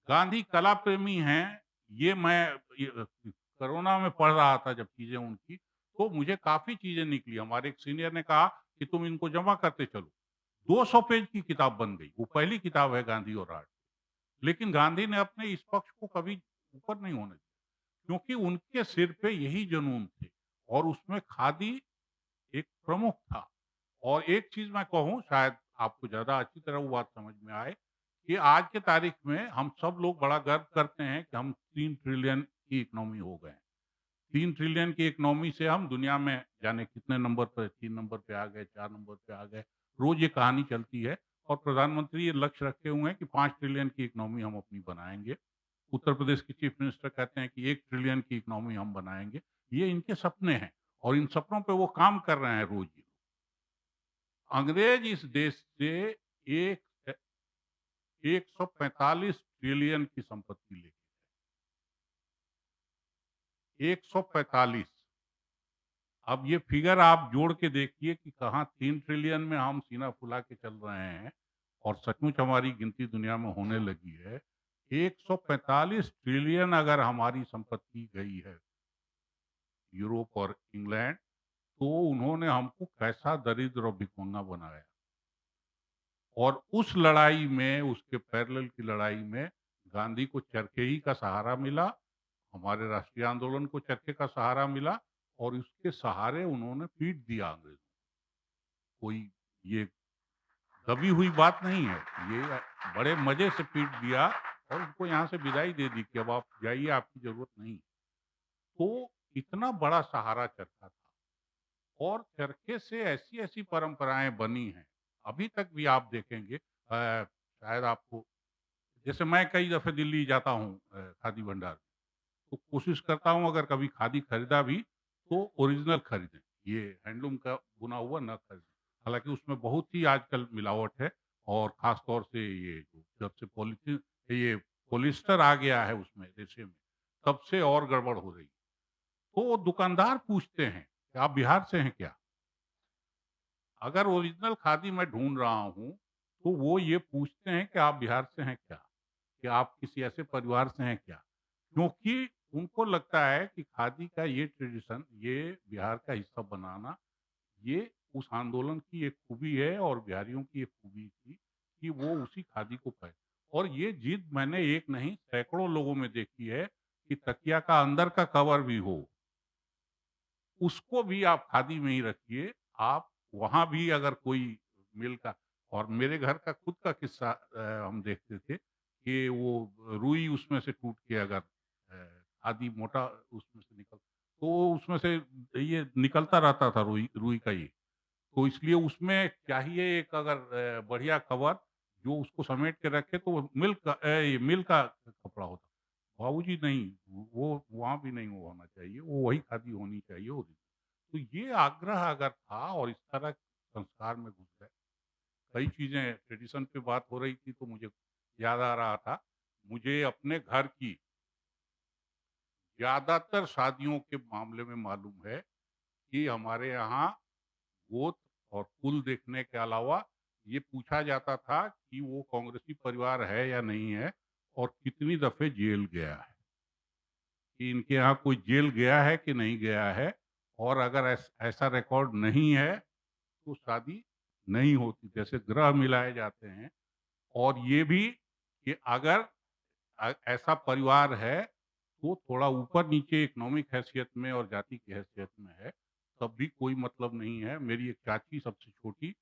S2: गांधी कला प्रेमी हैं, ये मैं कोरोना में पढ़ रहा था जब चीजें उनकी, तो मुझे काफी चीजें निकली। हमारे एक सीनियर ने कहा कि तुम इनको जमा करते चलो। 200 पेज की किताब बन गई। वो पहली किताब है गांधी और आर्ट। लेकिन गांधी ने अपने इस पक्ष को कभी ऊपर नहीं होने दिया, क्योंकि उनके सिर पे यही जुनून थे, और उसमें खादी एक प्रमुख था। और एक चीज मैं कहूँ, शायद आपको ज्यादा अच्छी तरह वो बात समझ में आए, कि आज के तारीख में हम सब लोग बड़ा गर्व करते हैं कि हम 3 ट्रिलियन की इकोनॉमी हो गए हैं। 3 ट्रिलियन की इकोनॉमी से हम दुनिया में जाने कितने नंबर पर, 3 नंबर पे आ गए, 4 नंबर पे आ गए। रोज ये कहानी चलती है। और प्रधानमंत्री ये लक्ष्य रखे हुए हैं कि 5 ट्रिलियन की इकोनॉमी हम अपनी बनाएंगे। उत्तर प्रदेश के चीफ मिनिस्टर कहते हैं कि 1 ट्रिलियन की इकोनॉमी हम बनाएंगे। ये इनके सपने हैं, और इन सपनों पे वो काम कर रहे हैं रोज ही। अंग्रेज इस देश से एक 145 ट्रिलियन की संपत्ति लेके, 145। अब ये फिगर आप जोड़ के देखिए कि कहाँ 3 ट्रिलियन में हम सीना फुला के चल रहे हैं, और सचमुच हमारी गिनती दुनिया में होने लगी है। 145 ट्रिलियन अगर हमारी संपत्ति गई है यूरोप और इंग्लैंड, तो उन्होंने हमको कैसा दरिद्र और भिखमंगा बनाया। और उस लड़ाई में, उसके पैरेलल की लड़ाई में, गांधी को चरखे ही का सहारा मिला, हमारे राष्ट्रीय आंदोलन को चरखे का सहारा मिला, और उसके सहारे उन्होंने पीट दिया अंग्रेजों को। कोई ये दबी हुई बात नहीं है, ये बड़े मजे से पीट दिया, और उनको यहाँ से विदाई दे दी कि अब आप जाइए, आपकी जरूरत नहीं। तो इतना बड़ा सहारा चरखा था। और चरखे से ऐसी ऐसी परंपराएं बनी हैं, अभी तक भी आप देखेंगे। शायद आपको, जैसे मैं कई दफे दिल्ली जाता हूँ खादी भंडार, तो कोशिश करता हूँ अगर कभी खादी खरीदा भी, तो ओरिजिनल खरीदें, ये हैंडलूम का बुना हुआ ना खरीदें। हालांकि उसमें बहुत ही आजकल मिलावट है, और खास तौर से ये जब से पॉलिथीन, ये पॉलिस्टर आ गया है उसमें रेशे में, तब से और गड़बड़ हो रही है। तो वो दुकानदार पूछते हैं, कि आप बिहार से हैं क्या? अगर ओरिजिनल खादी मैं ढूँढ रहा हूँ, तो वो ये पूछते हैं कि आप बिहार से हैं क्या? कि आप किसी ऐसे परिवार से हैं क्या? क्योंकि उनको लगता है कि खादी का ये ट्रेडिशन, ये बिहार का हिस्सा बनाना, ये उस आंदोलन की एक खूबी है और बिहारियों की एक खूबी थी कि वो उसी खादी को पहने। और ये जिद मैंने एक नहीं सैकड़ों लोगों में देखी है कि तकिया का अंदर का कवर भी हो, उसको भी आप खादी में ही रखिए। आप वहाँ भी अगर कोई मिल का, और मेरे घर का खुद का किस्सा हम देखते थे कि वो रुई उसमें से टूट के अगर खादी मोटा उसमें से तो उसमें से ये निकलता रहता था रुई रुई का ये। तो इसलिए उसमें चाहिए एक अगर बढ़िया कवर जो उसको समेट के रखे, तो वो ये मिल का कपड़ा होता। बाबूजी नहीं, वो वहाँ भी नहीं वो होना चाहिए, वो वही खादी होनी चाहिए ओरिजिनल। तो ये आग्रह अगर था और इस तरह संस्कार में घुस गए, कई चीज़ें ट्रेडिशन पे बात हो रही थी तो मुझे याद आ रहा था, मुझे अपने घर की ज़्यादातर शादियों के मामले में मालूम है कि हमारे यहाँ गोत्र और कुल देखने के अलावा ये पूछा जाता था कि वो कांग्रेसी परिवार है या नहीं है और कितनी दफ़े जेल गया है, कि इनके यहाँ कोई जेल गया है कि नहीं गया है, और अगर ऐसा रिकॉर्ड नहीं है तो शादी नहीं होती। जैसे ग्रह मिलाए जाते हैं, और ये भी कि अगर ऐसा परिवार है तो थोड़ा ऊपर-नीचे इकोनॉमिक हैसियत में और जाति की हैसियत में है, तब भी कोई मतलब नहीं है। मेरी एक चाची सबसे छोटी,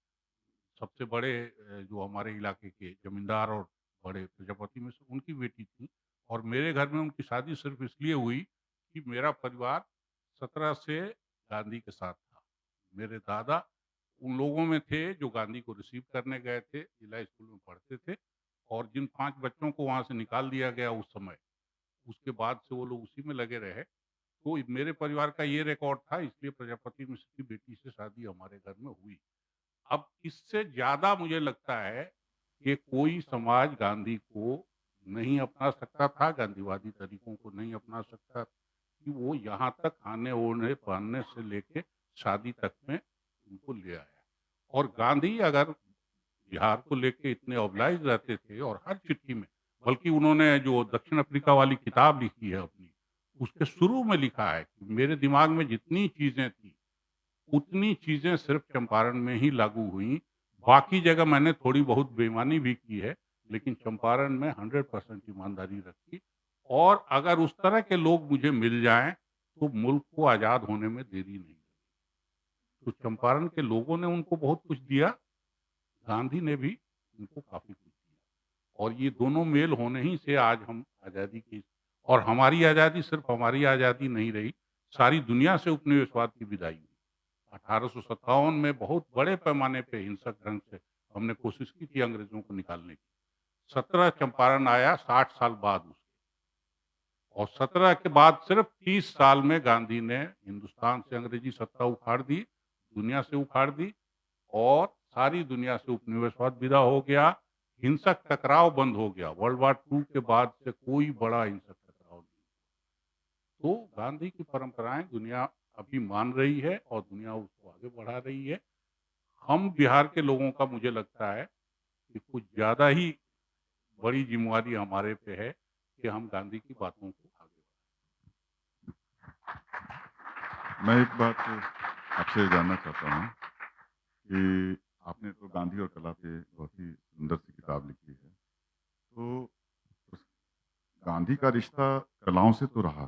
S2: सबसे बड़े जो हमारे इलाके के ज़मींदार और बड़े प्रजापति में से उनकी बेटी थी, और मेरे घर में उनकी शादी सिर्फ़ इसलिए हुई कि मेरा परिवार 17 से गांधी के साथ था। मेरे दादा उन लोगों में थे जो गांधी को रिसीव करने गए थे, जिला स्कूल में पढ़ते थे, और जिन 5 बच्चों को वहाँ से निकाल दिया गया उस समय, उसके बाद से वो लोग उसी में लगे रहे। तो मेरे परिवार का ये रिकॉर्ड था, इसलिए प्रजापति मिश्र की बेटी से शादी हमारे घर में हुई। अब इससे ज़्यादा मुझे लगता है कि कोई समाज गांधी को नहीं अपना सकता था, गांधीवादी तरीकों को नहीं अपना सकता, कि वो यहाँ तक खाने-ओढ़ने, पहनने से लेके शादी तक में उनको ले आया। और गांधी अगर बिहार को लेके इतने ऑब्लाइज रहते थे, और हर चिट्ठी में, बल्कि उन्होंने जो दक्षिण अफ्रीका वाली किताब लिखी है अपनी, उसके शुरू में लिखा है कि मेरे दिमाग में जितनी चीज़ें थी, उतनी चीज़ें सिर्फ़ चंपारण में ही लागू हुईं। बाकी जगह मैंने थोड़ी बहुत बेईमानी भी की है, लेकिन चंपारण में 100% ईमानदारी रखी, और अगर उस तरह के लोग मुझे मिल जाएँ, तो मुल्क को आज़ाद होने में देरी नहीं। तो चंपारण के लोगों ने उनको बहुत कुछ दिया, गांधी ने भी उनको काफ़ी कुछ दिया, और ये दोनों मेल होने ही से आज हम आज़ादी की, और हमारी आज़ादी सिर्फ़ हमारी आज़ादी नहीं रही, सारी दुनिया से उपनिवेशवाद की विदाई हुई। 1857 में बहुत बड़े पैमाने पे हिंसक ढंग से हमने कोशिश की थी अंग्रेज़ों को निकालने की। 17 चंपारण आया 60 साल बाद उसके, और 17 के बाद सिर्फ 30 साल में गांधी ने हिंदुस्तान से अंग्रेजी सत्ता उखाड़ दी, दुनिया से उखाड़ दी, और सारी दुनिया से उपनिवेशवाद विदा हो गया, हिंसक टकराव बंद हो गया। वर्ल्ड वार 2 के बाद से कोई बड़ा हिंसक टकराव नहीं। तो गांधी की परंपराएं दुनिया अभी मान रही है और दुनिया उसको आगे बढ़ा रही है। हम बिहार के लोगों का मुझे लगता है कि कुछ ज़्यादा ही बड़ी ज़िम्मेवारी हमारे पे है कि हम गांधी की बातों को आगे
S1: मैं एक बात आपसे जानना चाहता हूँ कि आपने तो गांधी और कला पे बहुत ही सुंदर सी किताब लिखी है। तो उस गांधी का रिश्ता कलाओं से तो रहा,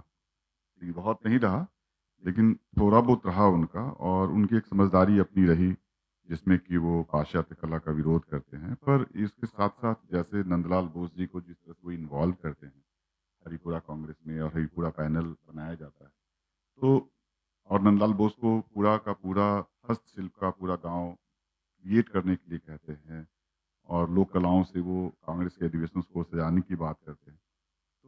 S1: लेकिन बहुत नहीं रहा, लेकिन थोड़ा बहुत रहा उनका, और उनकी एक समझदारी अपनी रही, जिसमें कि वो पाश्चात्य कला का विरोध करते हैं। पर इसके साथ-साथ जैसे नंदलाल बोस जी को जिस तरह से वो इन्वॉल्व करते हैं, हरिपुरा कांग्रेस में और हरिपुरा पैनल बनाया जाता है। तो और नंदलाल बोस को पूरा का पूरा हस्तशिल्प का पूरा गाँव क्रिएट करने के लिए कहते हैं, और लोक कलाओं से वो कांग्रेस के अधिवेशनों को सजाने की बात करते हैं।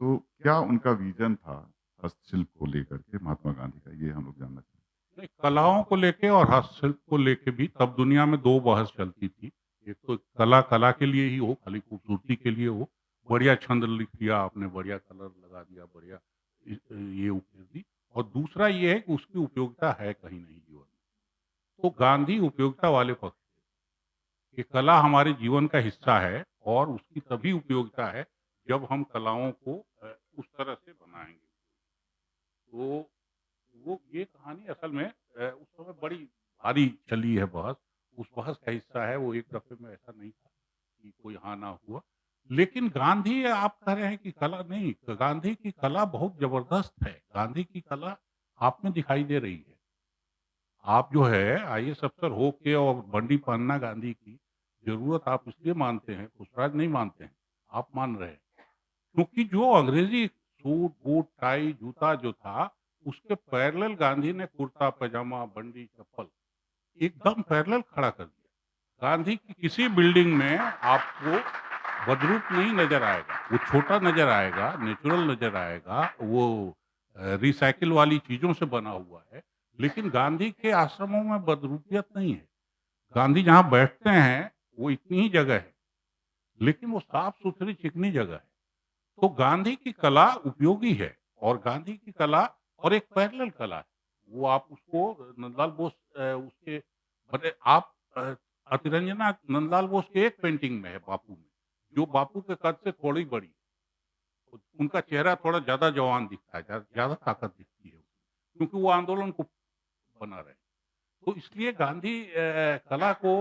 S1: तो क्या उनका विज़न था हस्तशिल्प को लेकर के महात्मा गांधी का? ये हम लोग जानना चाहते
S2: नहीं, कलाओं को लेके और हस्तशिल्प को लेके भी तब दुनिया में 2 बहस चलती थी। एक तो कला, कला के लिए ही हो, खाली खूबसूरती के लिए हो, बढ़िया छंद लिख दिया आपने, बढ़िया कलर लगा दिया, बढ़िया ये उकेर दी, और दूसरा ये है कि उसकी उपयोगिता है कहीं नहीं जीवन में। तो गांधी उपयोगिता वाले पक्ष थे कि कला हमारे जीवन का हिस्सा है और उसकी तभी उपयोगिता है जब हम कलाओं को उस तरह से बनाएंगे। तो वो ये कहानी असल में उस समय बड़ी भारी चली है बहस। उस बहस का हिस्सा है वो, एक दफ़े में ऐसा नहीं था कि कोई हाँ ना हुआ। लेकिन गांधी, आप कह रहे हैं कि कला नहीं, गांधी की कला बहुत ज़बरदस्त है। गांधी की कला आप में दिखाई दे रही है। आप जो है आईएएस अफ़सर हो के और बंडी पहनना गांधी की ज़रूरत आप इसलिए मानते हैं, पुष्पराज नहीं मानते हैं, आप मान रहे हैं। क्योंकि जो अंग्रेजी सूट, बूट, टाई, जूता जो था, उसके पैरेलल गांधी ने कुर्ता, पैजामा, बंडी, चप्पल एकदम पैरेलल खड़ा कर दिया। गांधी की किसी बिल्डिंग में आपको बदरूप नहीं नज़र आएगा। वो छोटा नज़र आएगा, नेचुरल नज़र आएगा, वो रिसाइकिल वाली चीज़ों से बना हुआ है। लेकिन गांधी के आश्रमों में बदरूपियत नहीं है। गांधी जहाँ बैठते हैं, वो इतनी ही जगह है, लेकिन वो साफ-सुथरी चिकनी जगह है। तो गांधी की कला उपयोगी है और गांधी की कला और एक पैरेलल कला है। वो आप उसको नंदलाल बोस उसके बड़े आप अतिरंजना नंदलाल बोस के एक पेंटिंग में है बापू में, जो बापू के कद से थोड़ी बड़ी। उनका चेहरा थोड़ा ज़्यादा जवान दिखता है, ज़्यादा ताकत दिखती है, क्योंकि वो आंदोलन को बना रहे हैं। तो इसलिए गांधी कला को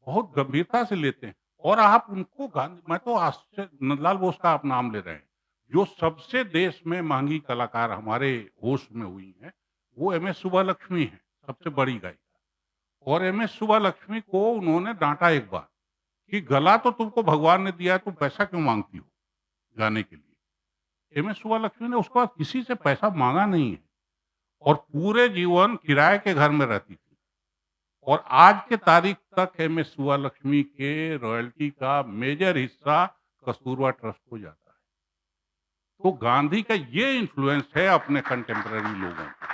S2: बहुत गंभीरता से लेते हैं और आप उनको गांधी, मैं तो आश्चर्य, नंदलाल बोस का आप नाम ले रहे हैं, जो सबसे देश में महंगी कलाकार हमारे होश में हुई हैं, वो एम एस सुब्बालक्ष्मी हैं, सबसे बड़ी गायिका। और एम एस सुब्बालक्ष्मी को उन्होंने डांटा एक बार कि गला तो तुमको भगवान ने दिया है, तुम पैसा क्यों मांगती हो गाने के लिए। एम एस सुब्बालक्ष्मी ने उसके बाद किसी से पैसा मांगा नहीं है और पूरे जीवन किराए के घर में रहती थी। और आज के तारीख तक एम एस सुब्बालक्ष्मी के रॉयल्टी का मेजर हिस्सा कस्तूरबा ट्रस्ट को जाता है। तो गांधी का ये इन्फ्लुएंस है अपने कंटेम्पररी लोगों पे,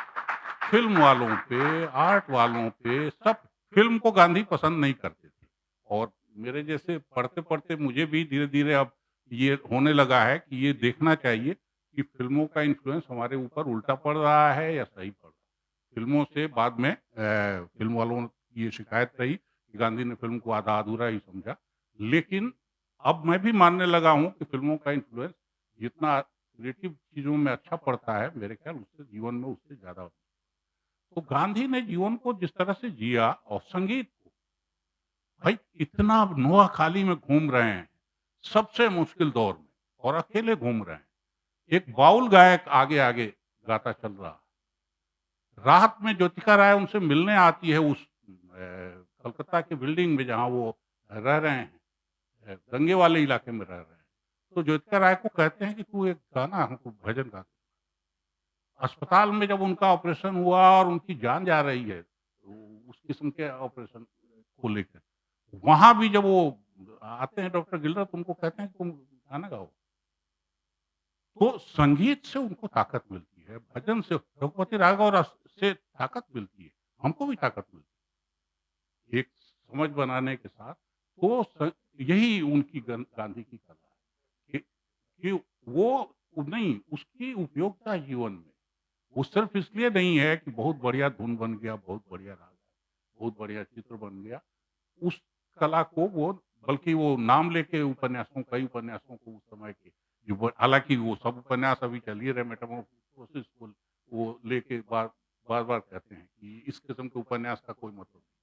S2: फिल्म वालों पे, आर्ट वालों पे, सब। फिल्म को गांधी पसंद नहीं करते थे और मेरे जैसे पढ़ते-पढ़ते मुझे भी धीरे-धीरे अब ये होने लगा है कि ये देखना चाहिए कि फिल्मों का इन्फ्लुएंस हमारे ऊपर उल्टा पड़ रहा है या सही पड़ रहा है। फिल्मों से बाद में फिल्म वालों की ये शिकायत रही कि गांधी ने फिल्म को आधा-अधूरा ही समझा। लेकिन अब मैं भी मानने लगा हूँ कि फिल्मों का इन्फ्लुएंस जितना क्रिएटिव चीज़ों में अच्छा पड़ता है, मेरे ख्याल उससे जीवन में उससे ज़्यादा। तो गांधी ने जीवन को जिस तरह से जिया और संगीत को, भाई इतना नोआखाली में घूम रहे हैं, सबसे मुश्किल दौर में, और अकेले घूम रहे हैं। एक बाउल गायक आगे-आगे गाता चल रहा है। रात में ज्योतिका राय उनसे मिलने आती है उस कलकत्ता की बिल्डिंग में जहाँ वो रह रहे हैं, दंगे वाले इलाके में रह रहे हैं। तो ज्योतिका राय को कहते हैं कि तू एक गाना हमको भजन गा। अस्पताल में जब उनका ऑपरेशन हुआ और उनकी जान जा रही है, तो उस किस्म के ऑपरेशन को लेकर, वहाँ भी जब वो आते हैं डॉक्टर गिलरत, उनको कहते हैं कि तुम गाना गाओ। तो संगीत से उनको ताकत मिलती है, भजन से, रघुपति राघव रस से ताकत मिलती है, हमको भी ताकत मिलती है, एक समझ बनाने के साथ। तो यही उनकी गांधी की कला है कि वो नहीं, उसकी उपयोगिता है जीवन में। वो सिर्फ इसलिए नहीं है कि बहुत बढ़िया धुन बन गया, बहुत बढ़िया राग है, बहुत बढ़िया चित्र बन गया। उस कला को वो, बल्कि वो नाम लेके उपन्यासों, कई उपन्यासों को उस समय के, जो हालाँकि वो सब उपन्यास अभी चल ही रहे, मेटामॉर्फोसिस को वो लेके बार-बार कहते हैं कि इस किस्म के उपन्यास का कोई मतलब नहीं।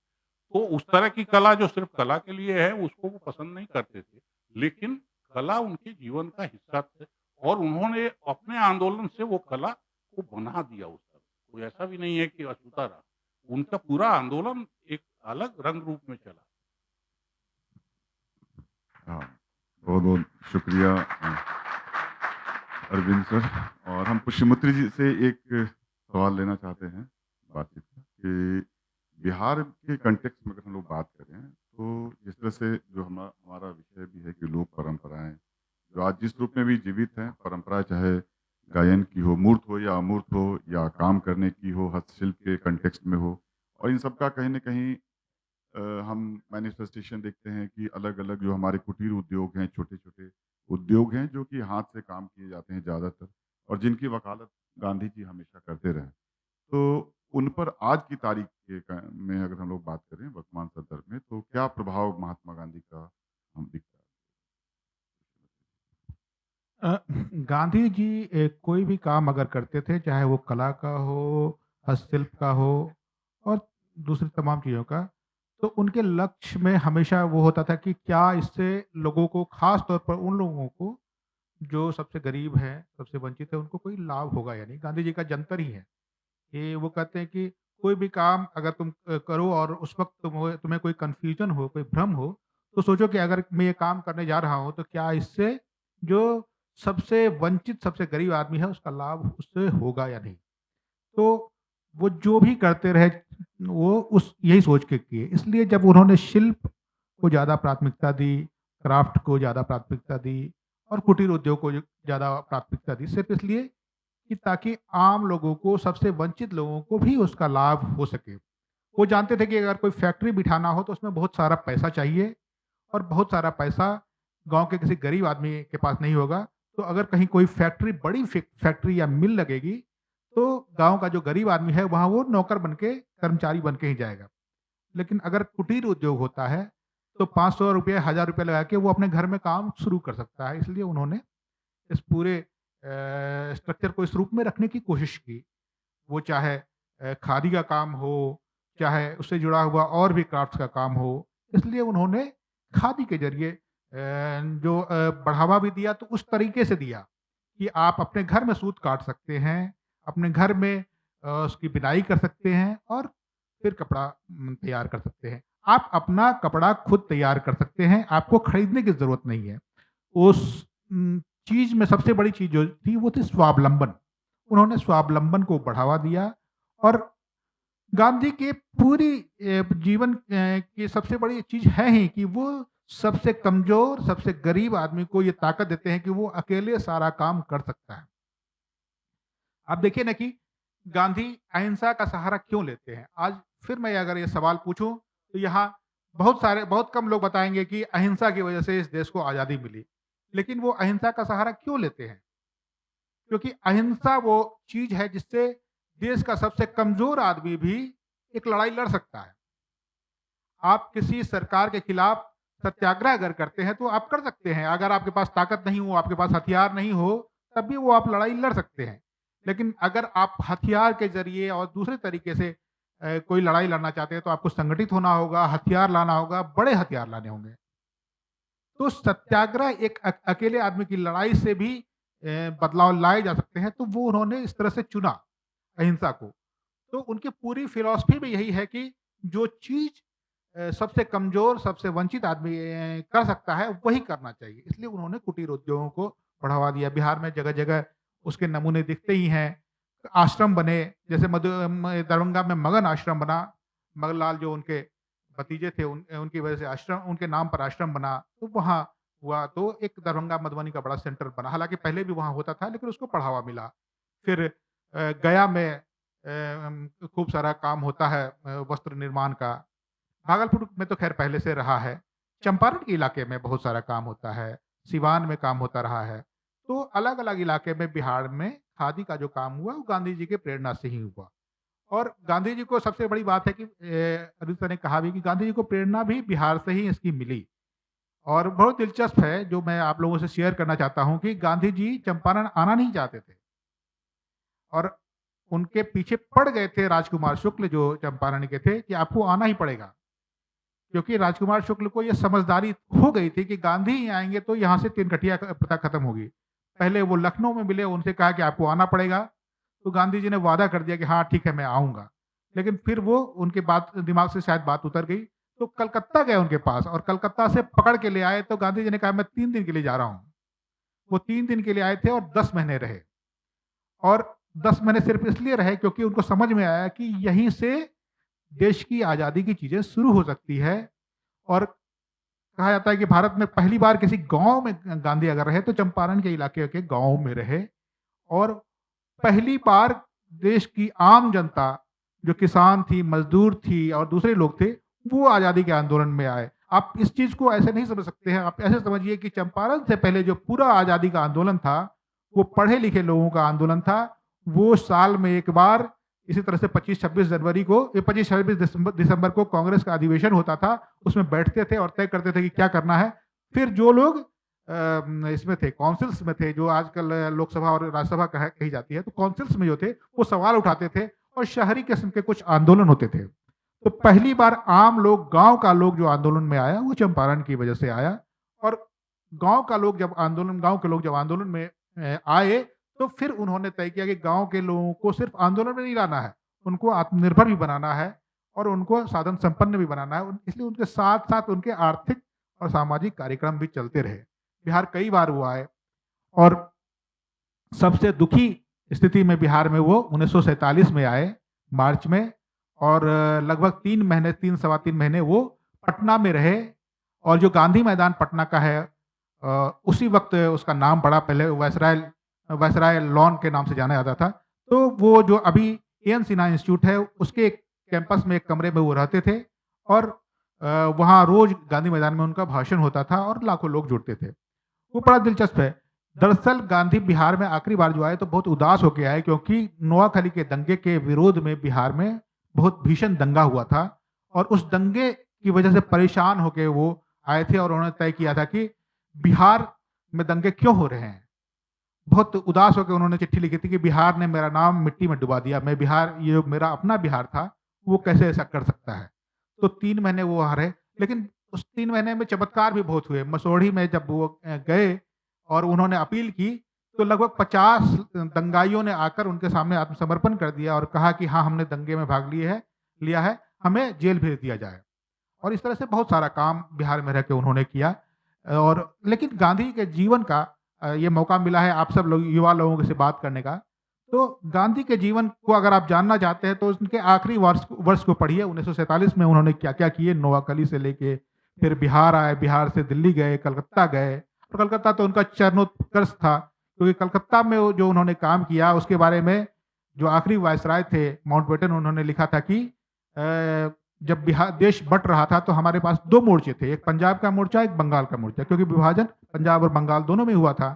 S2: तो उस तरह की कला जो सिर्फ कला के लिए है, उसको वो पसंद नहीं करते थे। लेकिन कला उनके जीवन का हिस्सा थे और उन्होंने अपने आंदोलन से वो कला को बना दिया उस तरह। कोई ऐसा भी नहीं है कि अछूता रहा। उनका पूरा आंदोलन एक अलग रंग रूप में चला।
S1: हाँ, बहुत-बहुत शुक्रिया अरविंद सर। और हम पुष्यमित्री जी से एक सवाल लेना चाहते हैं बातचीत का कि बिहार के कॉन्टेक्स्ट में अगर हम लोग बात करें, तो जिस तरह से जो हमारा विषय भी है कि लोक परंपराएँ, जो आज जिस रूप में भी जीवित हैं, परंपरा चाहे गायन की हो, मूर्त हो या अमूर्त हो, या काम करने की हो, हस्तशिल्प के कॉन्टेक्स्ट में हो, और इन सब का कहीं न कहीं हम मैनिफेस्टेशन देखते हैं कि अलग-अलग जो हमारे कुटीर उद्योग हैं, छोटे-छोटे उद्योग हैं, जो कि हाथ से काम किए जाते हैं ज़्यादातर, और जिनकी वकालत गांधी जी हमेशा करते रहे। तो उन पर आज की तारीख में अगर हम लोग बात करें वर्तमान संदर्भ में, तो क्या प्रभाव महात्मा गांधी का हम दिखता
S3: अ, गांधी जी कोई भी काम अगर करते थे, चाहे वो कला का हो, हस्तशिल्प का हो और दूसरी तमाम चीज़ों का, तो उनके लक्ष्य में हमेशा वो होता था कि क्या इससे लोगों को, ख़ास तौर पर उन लोगों को जो सबसे गरीब हैं, सबसे वंचित हैं, उनको कोई लाभ होगा या नहीं। गांधी जी का जंतर ही है कि वो कहते हैं कि कोई भी काम अगर तुम करो और उस वक़्त तुम्हें कोई कन्फ्यूज़न हो, कोई भ्रम हो, तो सोचो कि अगर मैं ये काम करने जा रहा हूँ, तो क्या इससे जो सबसे वंचित, सबसे गरीब आदमी है, उसका लाभ उससे होगा या नहीं? तो वो जो भी करते रहे, वो उस यही सोच के किए। इसलिए जब उन्होंने शिल्प को ज़्यादा प्राथमिकता दी, क्राफ्ट को ज़्यादा प्राथमिकता दी और कुटीर उद्योग को ज़्यादा प्राथमिकता दी, सिर्फ़ इसलिए कि ताकि आम लोगों को, सबसे वंचित लोगों को भी उसका लाभ हो सके। वो जानते थे कि अगर कोई फैक्ट्री बिठाना हो तो उसमें बहुत सारा पैसा चाहिए और बहुत सारा पैसा गाँव के किसी गरीब आदमी के पास नहीं होगा। तो अगर कहीं कोई फैक्ट्री, बड़ी फैक्ट्री या मिल लगेगी, तो गाँव का जो गरीब आदमी है वहाँ वो नौकर बन के, कर्मचारी बन के ही जाएगा। लेकिन अगर कुटीर उद्योग होता है, तो ₹500 ₹1000 लगा के वो अपने घर में काम शुरू कर सकता है। इसलिए उन्होंने इस पूरे स्ट्रक्चर को इस रूप में रखने की कोशिश की। वो चाहे खादी का काम हो, चाहे उससे जुड़ा हुआ और भी क्राफ्ट्स का काम हो। इसलिए उन्होंने खादी के ज़रिए जो बढ़ावा भी दिया, तो उस तरीके से दिया कि आप अपने घर में सूत काट सकते हैं, अपने घर में उसकी बिनाई कर सकते हैं और फिर कपड़ा तैयार कर सकते हैं। आप अपना कपड़ा खुद तैयार कर सकते हैं, आपको खरीदने की ज़रूरत नहीं है। उस चीज़ में सबसे बड़ी चीज़ जो थी, वो थी स्वावलंबन। उन्होंने स्वावलंबन को बढ़ावा दिया और गांधी के पूरी जीवन की सबसे बड़ी चीज़ है ही कि वो सबसे कमज़ोर, सबसे गरीब आदमी को ये ताकत देते हैं कि वो अकेले सारा काम कर सकता है। आप देखिए ना कि गांधी अहिंसा का सहारा क्यों लेते हैं? आज फिर मैं अगर ये सवाल पूछूं, तो यहाँ बहुत कम लोग बताएंगे कि अहिंसा की वजह से इस देश को आज़ादी मिली। लेकिन वो अहिंसा का सहारा क्यों लेते हैं? क्योंकि अहिंसा वो चीज़ है जिससे देश का सबसे कमज़ोर आदमी भी एक लड़ाई लड़ सकता है। आप किसी सरकार के खिलाफ सत्याग्रह अगर करते हैं, तो आप कर सकते हैं। अगर आपके पास ताकत नहीं हो, आपके पास हथियार नहीं हो, तब भी वो आप लड़ाई लड़ सकते हैं। लेकिन अगर आप हथियार के ज़रिए और दूसरे तरीके से कोई लड़ाई लड़ना चाहते हैं, तो आपको संगठित होना होगा, हथियार लाना होगा, बड़े हथियार लाने होंगे। तो सत्याग्रह एक अकेले आदमी की लड़ाई से भी बदलाव लाए जा सकते हैं, तो वो उन्होंने इस तरह से चुना अहिंसा को। तो उनकी पूरी फ़िलॉसफ़ी भी यही है कि जो चीज़ सबसे कमज़ोर, सबसे वंचित आदमी कर सकता है, वही करना चाहिए। इसलिए उन्होंने कुटीर उद्योगों को बढ़ावा दिया। बिहार में जगह-जगह उसके नमूने दिखते ही हैं। आश्रम बने, जैसे दरभंगा में मगन आश्रम बना। मगनलाल जो उनके भतीजे थे, उनकी वजह से आश्रम, उनके नाम पर आश्रम बना, तो वहाँ हुआ। तो एक दरभंगा मधुबनी का बड़ा सेंटर बना। हालाँकि पहले भी वहाँ होता था, लेकिन उसको बढ़ावा मिला। फिर गया में खूब सारा काम होता है वस्त्र निर्माण का। भागलपुर में तो खैर पहले से रहा है। चंपारण के इलाके में बहुत सारा काम होता है, सिवान में काम होता रहा है। तो अलग-अलग इलाके में बिहार में खादी का जो काम हुआ, वो गांधी जी के प्रेरणा से ही हुआ। और गांधी जी को सबसे बड़ी बात है कि अरुण सर ने कहा भी कि गांधी जी को प्रेरणा भी बिहार से ही इसकी मिली। और बहुत दिलचस्प है, जो मैं आप लोगों से शेयर करना चाहता हूँ कि गांधी जी चंपारण आना नहीं चाहते थे और उनके पीछे पड़ गए थे राजकुमार शुक्ल, जो चंपारण के थे, कि आपको आना ही पड़ेगा। क्योंकि राजकुमार शुक्ल को ये समझदारी हो गई थी कि गांधी ही आएँगे तो यहाँ से तीनकठिया प्रथा खत्म होगी। पहले वो लखनऊ में मिले, उनसे कहा कि आपको आना पड़ेगा, तो गांधी जी ने वादा कर दिया कि हाँ ठीक है, मैं आऊँगा। लेकिन फिर वो उनके बात दिमाग से शायद बात उतर गई, तो कलकत्ता गए उनके पास और कलकत्ता से पकड़ के ले आए। तो गांधी जी ने कहा मैं 3 दिन के लिए जा रहा हूँ। वो 3 दिन के लिए आए थे और 10 महीने रहे। और 10 महीने सिर्फ इसलिए रहे क्योंकि उनको समझ में आया कि यहीं से देश की आज़ादी की चीज़ें शुरू हो सकती है। और कहा जाता है कि भारत में पहली बार किसी गाँव में गांधी अगर रहे, तो चंपारण के इलाके के गाँव में रहे। और पहली बार देश की आम जनता, जो किसान थी, मज़दूर थी और दूसरे लोग थे, वो आज़ादी के आंदोलन में आए। आप इस चीज़ को ऐसे नहीं समझ सकते हैं। आप ऐसे समझिए कि चंपारण से पहले जो पूरा आज़ादी का आंदोलन था, वो पढ़े-लिखे लोगों का आंदोलन था। वो साल में एक बार इसी तरह से 25-26 जनवरी को 25-26 दिसंबर को कांग्रेस का अधिवेशन होता था, उसमें बैठते थे और तय करते थे कि क्या करना है। फिर जो लोग इसमें थे, काउंसिल्स में थे, जो आजकल लोकसभा और राज्यसभा कही जाती है, तो काउंसिल्स में जो थे वो सवाल उठाते थे और शहरी किस्म के कुछ आंदोलन होते थे। तो पहली बार आम लोग, गांव का लोग जो आंदोलन में आया वो चंपारण की वजह से आया। और गांव के लोग जब आंदोलन में आए, तो फिर उन्होंने तय किया कि गांव के लोगों को सिर्फ आंदोलन में नहीं लाना है, उनको आत्मनिर्भर भी बनाना है और उनको साधन संपन्न भी बनाना है। इसलिए उनके साथ साथ उनके आर्थिक और सामाजिक कार्यक्रम भी चलते रहे। बिहार कई बार वो आए और सबसे दुखी स्थिति में बिहार में वो 1947 में आए मार्च में, और लगभग 3 सवा 3 महीने वो पटना में रहे। और जो गांधी मैदान पटना का है, उसी वक्त उसका नाम पड़ा, पहले वायसराय लॉन के नाम से जाना जाता था। तो वो जो अभी एन सिन्हा इंस्टीट्यूट है, उसके कैंपस में एक कमरे में वो रहते थे और वहाँ रोज गांधी मैदान में उनका भाषण होता था और लाखों लोग जुड़ते थे। वो बड़ा दिलचस्प है। दरअसल गांधी बिहार में आखिरी बार जो आए तो बहुत उदास होके आए, क्योंकि नोआखली के दंगे के विरोध में बिहार में बहुत भीषण दंगा हुआ था और उस दंगे की वजह से परेशान होके वो आए थे और उन्होंने तय किया था कि बिहार में दंगे क्यों हो रहे हैं। बहुत उदास होकर उन्होंने चिट्ठी लिखी थी कि बिहार ने मेरा नाम मिट्टी में डुबा दिया, मैं बिहार, ये मेरा अपना बिहार था, वो कैसे ऐसा कर सकता है। तो 3 महीने वो वहाँ रहे, लेकिन उस 3 महीने में चमत्कार भी बहुत हुए। मसौढ़ी में जब वो गए और उन्होंने अपील की, तो लगभग 50 दंगाइयों ने आकर उनके सामने आत्मसमर्पण कर दिया और कहा कि हाँ, हमने दंगे में भाग लिया है, हमें जेल भेज दिया जाए। और इस तरह से बहुत सारा काम बिहार में रह के उन्होंने किया। और लेकिन गांधी के जीवन का ये मौका मिला है आप सब लोग युवा लोगों से बात करने का। तो गांधी के जीवन को अगर आप जानना चाहते हैं तो उनके आखिरी वर्ष को पढ़िए। 1947 में उन्होंने क्या क्या किए, नोआखली से लेके फिर बिहार आए, बिहार से दिल्ली गए, कलकत्ता गए। और कलकत्ता तो उनका चरणोत्कर्ष था, क्योंकि कलकत्ता में जो उन्होंने काम किया उसके बारे में जो आखिरी वायसराय थे माउंटबेटन, उन्होंने लिखा था कि जब बिहार देश बट रहा था तो हमारे पास 2 मोर्चे थे, एक पंजाब का मोर्चा, एक बंगाल का मोर्चा, क्योंकि विभाजन पंजाब और बंगाल दोनों में हुआ था।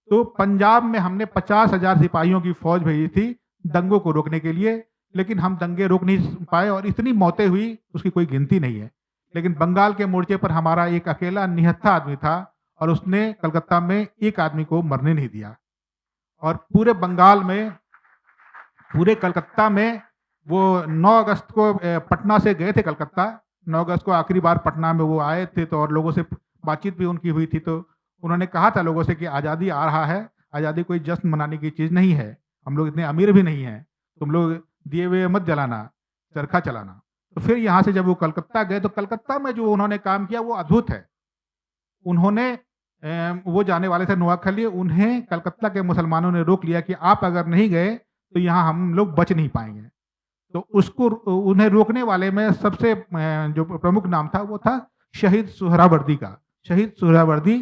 S3: तो पंजाब में हमने 50,000 सिपाहियों की फौज भेजी थी दंगों को रोकने के लिए, लेकिन हम दंगे रोक नहीं पाए और इतनी मौतें हुई उसकी कोई गिनती नहीं है। लेकिन बंगाल के मोर्चे पर हमारा एक अकेला निहत्था आदमी था और उसने कलकत्ता में एक आदमी को मरने नहीं दिया। और पूरे बंगाल में, पूरे कलकत्ता में वो 9 अगस्त को पटना से गए थे कलकत्ता। 9 अगस्त को आखिरी बार पटना में वो आए थे, तो और लोगों से बातचीत भी उनकी हुई थी। तो उन्होंने कहा था लोगों से कि आज़ादी आ रहा है, आज़ादी कोई जश्न मनाने की चीज़ नहीं है, हम लोग इतने अमीर भी नहीं हैं, तुम लोग दिए हुए मत जलाना, चरखा चलाना। तो फिर यहाँ से जब वो कलकत्ता गए तो कलकत्ता में जो उन्होंने काम किया वो अद्भुत है। उन्होंने वो जाने वाले थे नोआखली, उन्हें कलकत्ता के मुसलमानों ने रोक लिया कि आप अगर नहीं गए तो यहाँ हम लोग बच नहीं पाएंगे। तो उसको उन्हें रोकने वाले में सबसे जो प्रमुख नाम था वो था शहीद सुहरावर्दी का। शहीद सुहरावर्दी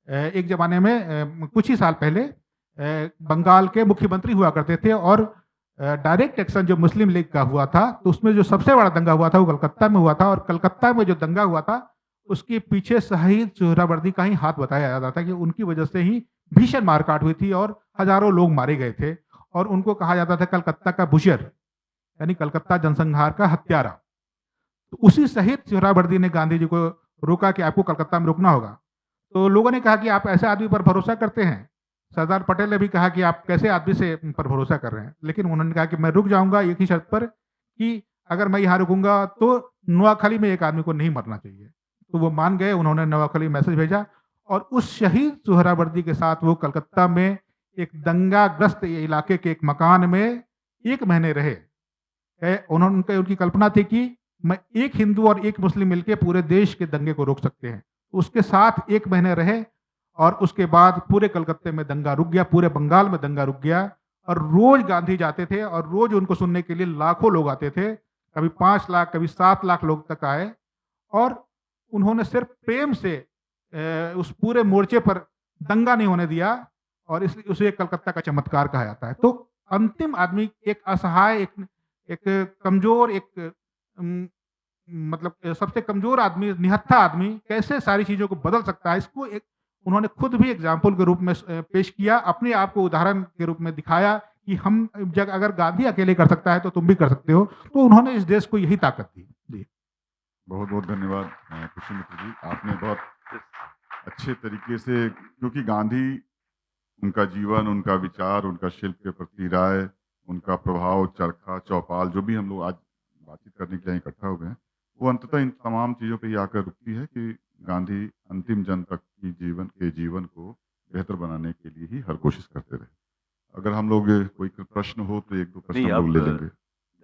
S3: एक ज़माने में कुछ ही साल पहले बंगाल के मुख्यमंत्री हुआ करते थे और डायरेक्ट एक्शन जो मुस्लिम लीग का हुआ था तो उसमें जो सबसे बड़ा दंगा हुआ था वो कलकत्ता में हुआ था। और कलकत्ता में जो दंगा हुआ था उसके पीछे शहीद सुहरावर्दी का ही हाथ बताया जाता था कि उनकी वजह से ही भीषण मारकाट हुई थी और हजारों लोग मारे गए थे और उनको कहा जाता था कलकत्ता का बुशर, यानी कलकत्ता जनसंहार का हत्यारा। तो उसी शहीद सुहरावर्दी ने गांधी जी को रोका कि आपको कलकत्ता में रुकना होगा। तो लोगों ने कहा कि आप ऐसे आदमी पर भरोसा करते हैं। सरदार पटेल ने भी कहा कि आप कैसे आदमी से पर भरोसा कर रहे हैं, लेकिन उन्होंने कहा कि मैं रुक जाऊंगा एक ही शर्त पर कि अगर मैं यहाँ रुकूंगा तो नोआखली में एक आदमी को नहीं मरना चाहिए। तो वो मान गए, उन्होंने नोआखली मैसेज भेजा और उस शहीद सुहरावर्दी के साथ वो कलकत्ता में एक दंगाग्रस्त इलाके के एक मकान में 1 महीने रहे। उनकी कल्पना थी कि मैं एक हिंदू और एक मुस्लिम मिलकर पूरे देश के दंगे को रोक सकते हैं। उसके साथ 1 महीने रहे और उसके बाद पूरे कलकत्ते में दंगा रुक गया, पूरे बंगाल में दंगा रुक गया और रोज गांधी जाते थे और रोज उनको सुनने के लिए लाखों लोग आते थे। कभी 5 लाख, कभी 7 लाख लोग तक आए और उन्होंने सिर्फ प्रेम से उस पूरे मोर्चे पर दंगा नहीं होने दिया और इसलिए उसे कलकत्ता का चमत्कार कहा जाता है। तो अंतिम आदमी, एक असहाय, एक कमजोर, मतलब सबसे कमजोर आदमी, निहत्था आदमी कैसे सारी चीजों को बदल सकता है, इसको उन्होंने खुद भी एग्जाम्पल के रूप में पेश किया, अपने आप को उदाहरण के रूप में दिखाया कि हम जग अगर गांधी अकेले कर सकता है तो तुम भी कर सकते हो। तो उन्होंने इस देश को यही ताकत दी। जी।
S1: बहुत बहुत धन्यवाद कृषि मित्र जी, आपने बहुत अच्छे तरीके से, क्योंकि गांधी, उनका जीवन, उनका विचार, उनका शिल्प के प्रति राय, उनका प्रभाव, चरखा चौपाल, जो भी हम लोग आज बातचीत करने के लिए इकट्ठा हुए हैं, वो अंततः इन तमाम चीज़ों पे ही आकर रुकती है कि गांधी अंतिम जन तक की जीवन को बेहतर बनाने के लिए ही हर कोशिश करते रहे। अगर हम लोग कोई प्रश्न हो तो एक दो प्रश्न
S4: नहीं,
S1: हम लोग
S4: अब
S1: ले लेंगे।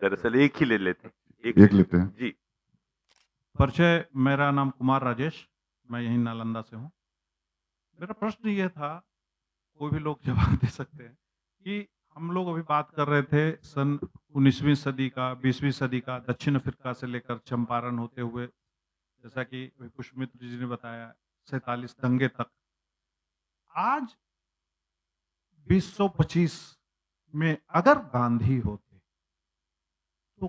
S4: दरअसल एक ही ले लेते हैं।
S1: एक लेते हैं।
S4: जी।
S5: परिचय, मेरा नाम कुमार राजेश, मैं यहीं नालंदा से हूँ। मेरा प्रश्न ये था, कोई भी लोग जवाब दे सकते हैं, कि हम लोग अभी बात कर रहे थे सन 19वीं सदी का, 20वीं सदी का, दक्षिण अफ्रीका से लेकर चंपारण होते हुए, जैसा कि अभी पुष्पमित्र जी ने बताया, 47 दंगे तक। आज 2025 में अगर गांधी होते तो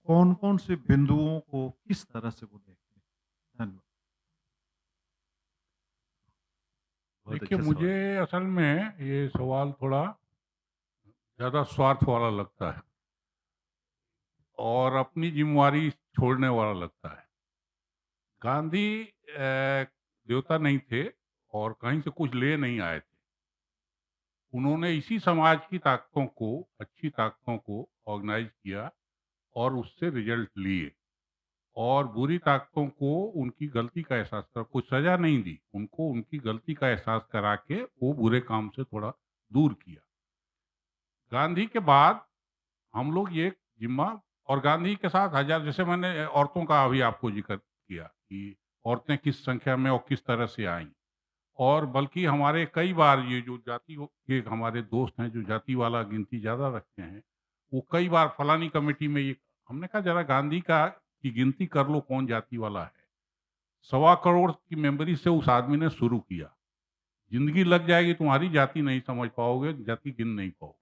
S5: कौन-कौन से बिंदुओं को किस तरह से वो देखते? धन्यवाद।
S4: बहुत
S2: देखिए,
S4: अच्छा
S2: मुझे
S4: सवाल।
S2: असल में ये सवाल थोड़ा ज़्यादा स्वार्थ वाला लगता है और अपनी जिम्मेवारी छोड़ने वाला लगता है। गांधी देवता नहीं थे और कहीं से कुछ ले नहीं आए थे। उन्होंने इसी समाज की ताकतों को, अच्छी ताकतों को ऑर्गेनाइज किया और उससे रिजल्ट लिए, और बुरी ताकतों को उनकी गलती का एहसास करा, कोई सजा नहीं दी, उनको उनकी गलती का एहसास करा के वो बुरे काम से थोड़ा दूर किया। गांधी के बाद हम लोग ये जिम्मा, और गांधी के साथ हजार, जैसे मैंने औरतों का अभी आपको जिक्र किया कि औरतें किस संख्या में और किस तरह से आई, और बल्कि हमारे कई बार ये जो के हमारे दोस्त हैं जो जाति वाला गिनती ज़्यादा रखते हैं, वो कई बार फलानी कमेटी में ये, हमने कहा जरा गांधी का की गिनती कर लो कौन जाति वाला है। 1.25 करोड़ की मेंबरी से उस आदमी ने शुरू किया। जिंदगी लग जाएगी, तुम्हारी जाति नहीं समझ पाओगे, जाति गिन नहीं पाओगे।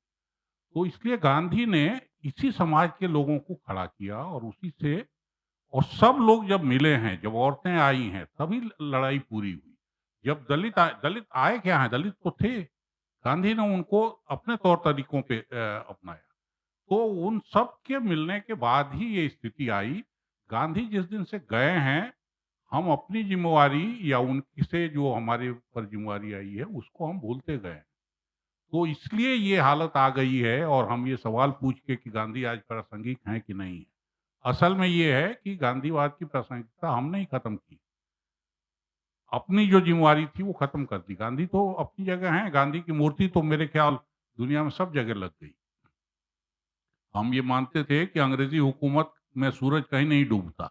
S2: तो इसलिए गांधी ने इसी समाज के लोगों को खड़ा किया और उसी से, और सब लोग जब मिले हैं, जब औरतें आई हैं, तभी लड़ाई पूरी हुई। जब दलित आए क्या हैं, दलित तो थे, गांधी ने उनको अपने तौर तरीकों पे अपनाया। तो उन सब के मिलने के बाद ही ये स्थिति आई। गांधी जिस दिन से गए हैं, हम अपनी जिम्मेवारी या उनकी से जो हमारे ऊपर जिम्मेवारी आई है उसको हम भूलते गए हैं। तो इसलिए ये हालत आ गई है, और हम ये सवाल पूछ के कि गांधी आज प्रासंगिक हैं कि नहीं है। असल में ये है कि गांधीवाद की प्रासंगिकता हमने ही खत्म की। अपनी जो जिम्मेवारी थी वो खत्म कर दी। गांधी तो अपनी जगह हैं, गांधी की मूर्ति तो मेरे ख्याल दुनिया में सब जगह लग गई। हम ये मानते थे कि अंग्रेजी हुकूमत में सूरज कहीं नहीं डूबता,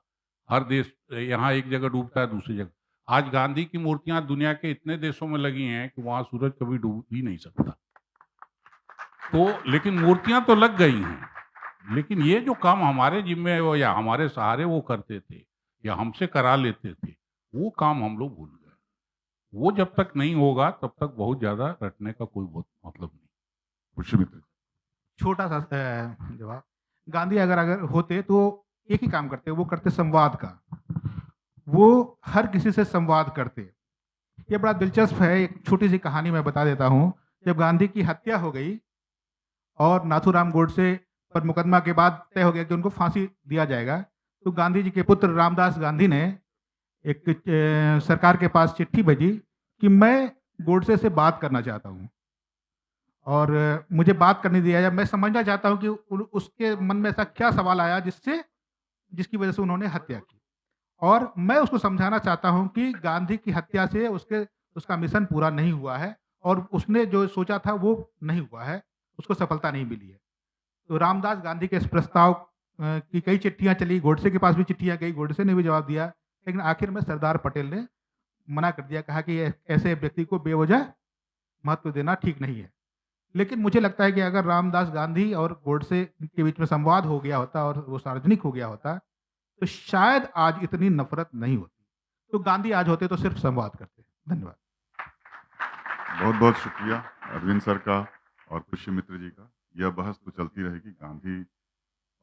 S2: हर देश, यहाँ एक जगह डूबता है दूसरी जगह। आज गांधी की मूर्तियां दुनिया के इतने देशों में लगी हैं कि वहां सूरज कभी डूब ही नहीं सकता। तो लेकिन मूर्तियां तो लग गई हैं, लेकिन ये जो काम हमारे जिम्मे या हमारे सहारे वो करते थे या हमसे करा लेते थे, वो काम हम लोग भूल गए। वो जब तक नहीं होगा तब तक बहुत ज्यादा रटने का कोई बहुत मतलब नहीं।
S1: पुष्पमित्र।
S3: छोटा सा जवाब, गांधी अगर होते तो एक ही काम करते, वो करते संवाद का। वो हर किसी से संवाद करते। ये बड़ा दिलचस्प है, एक छोटी सी कहानी मैं बता देता हूँ। जब गांधी की हत्या हो गई और नाथूराम गोडसे पर मुकदमा के बाद तय हो गया कि उनको फांसी दिया जाएगा, तो गांधी जी के पुत्र रामदास गांधी ने एक सरकार के पास चिट्ठी भेजी कि मैं गोडसे से बात करना चाहता हूँ और मुझे बात करने दिया जाए। मैं समझना चाहता हूँ कि उसके मन में ऐसा क्या सवाल आया जिसकी वजह से उन्होंने हत्या की, और मैं उसको समझाना चाहता हूँ कि गांधी की हत्या से उसका मिशन पूरा नहीं हुआ है और उसने जो सोचा था वो नहीं हुआ है, उसको सफलता नहीं मिली है। तो रामदास गांधी के इस प्रस्ताव की कई चिट्ठियां चली, गोडसे के पास भी चिट्ठियां गई, गोडसे ने भी जवाब दिया, लेकिन आखिर में सरदार पटेल ने मना कर दिया, कहा कि ऐसे व्यक्ति को बेवजह महत्व देना ठीक नहीं है। लेकिन मुझे लगता है कि अगर रामदास गांधी और गोडसे के बीच में संवाद हो गया होता और वो सार्वजनिक हो गया होता तो शायद आज इतनी नफरत नहीं होती। तो गांधी आज होते तो सिर्फ संवाद करते। धन्यवाद।
S1: बहुत बहुत शुक्रिया अरविंद सर का और पुष्पमित्र जी का। यह बहस तो चलती रहेगी। गांधी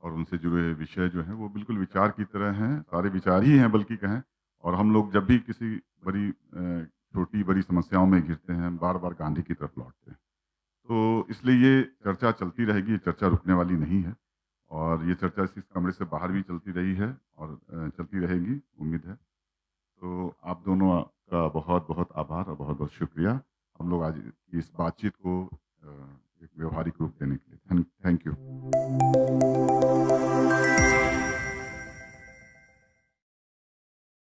S1: और उनसे जुड़े विषय जो हैं वो बिल्कुल विचार की तरह हैं, सारे विचार ही हैं बल्कि कहें। और हम लोग जब भी किसी छोटी बड़ी समस्याओं में घिरते हैं, बार बार गांधी की तरफ लौटते हैं। तो इसलिए ये चर्चा चलती रहेगी, ये चर्चा रुकने वाली नहीं है और ये चर्चा इस कमरे से बाहर भी चलती रही है और चलती रहेगी, उम्मीद है। तो आप दोनों का बहुत-बहुत आभार और बहुत-बहुत शुक्रिया। हम लोग आज की इस बातचीत को एक व्यावहारिक रूप देने के लिए। Thank you.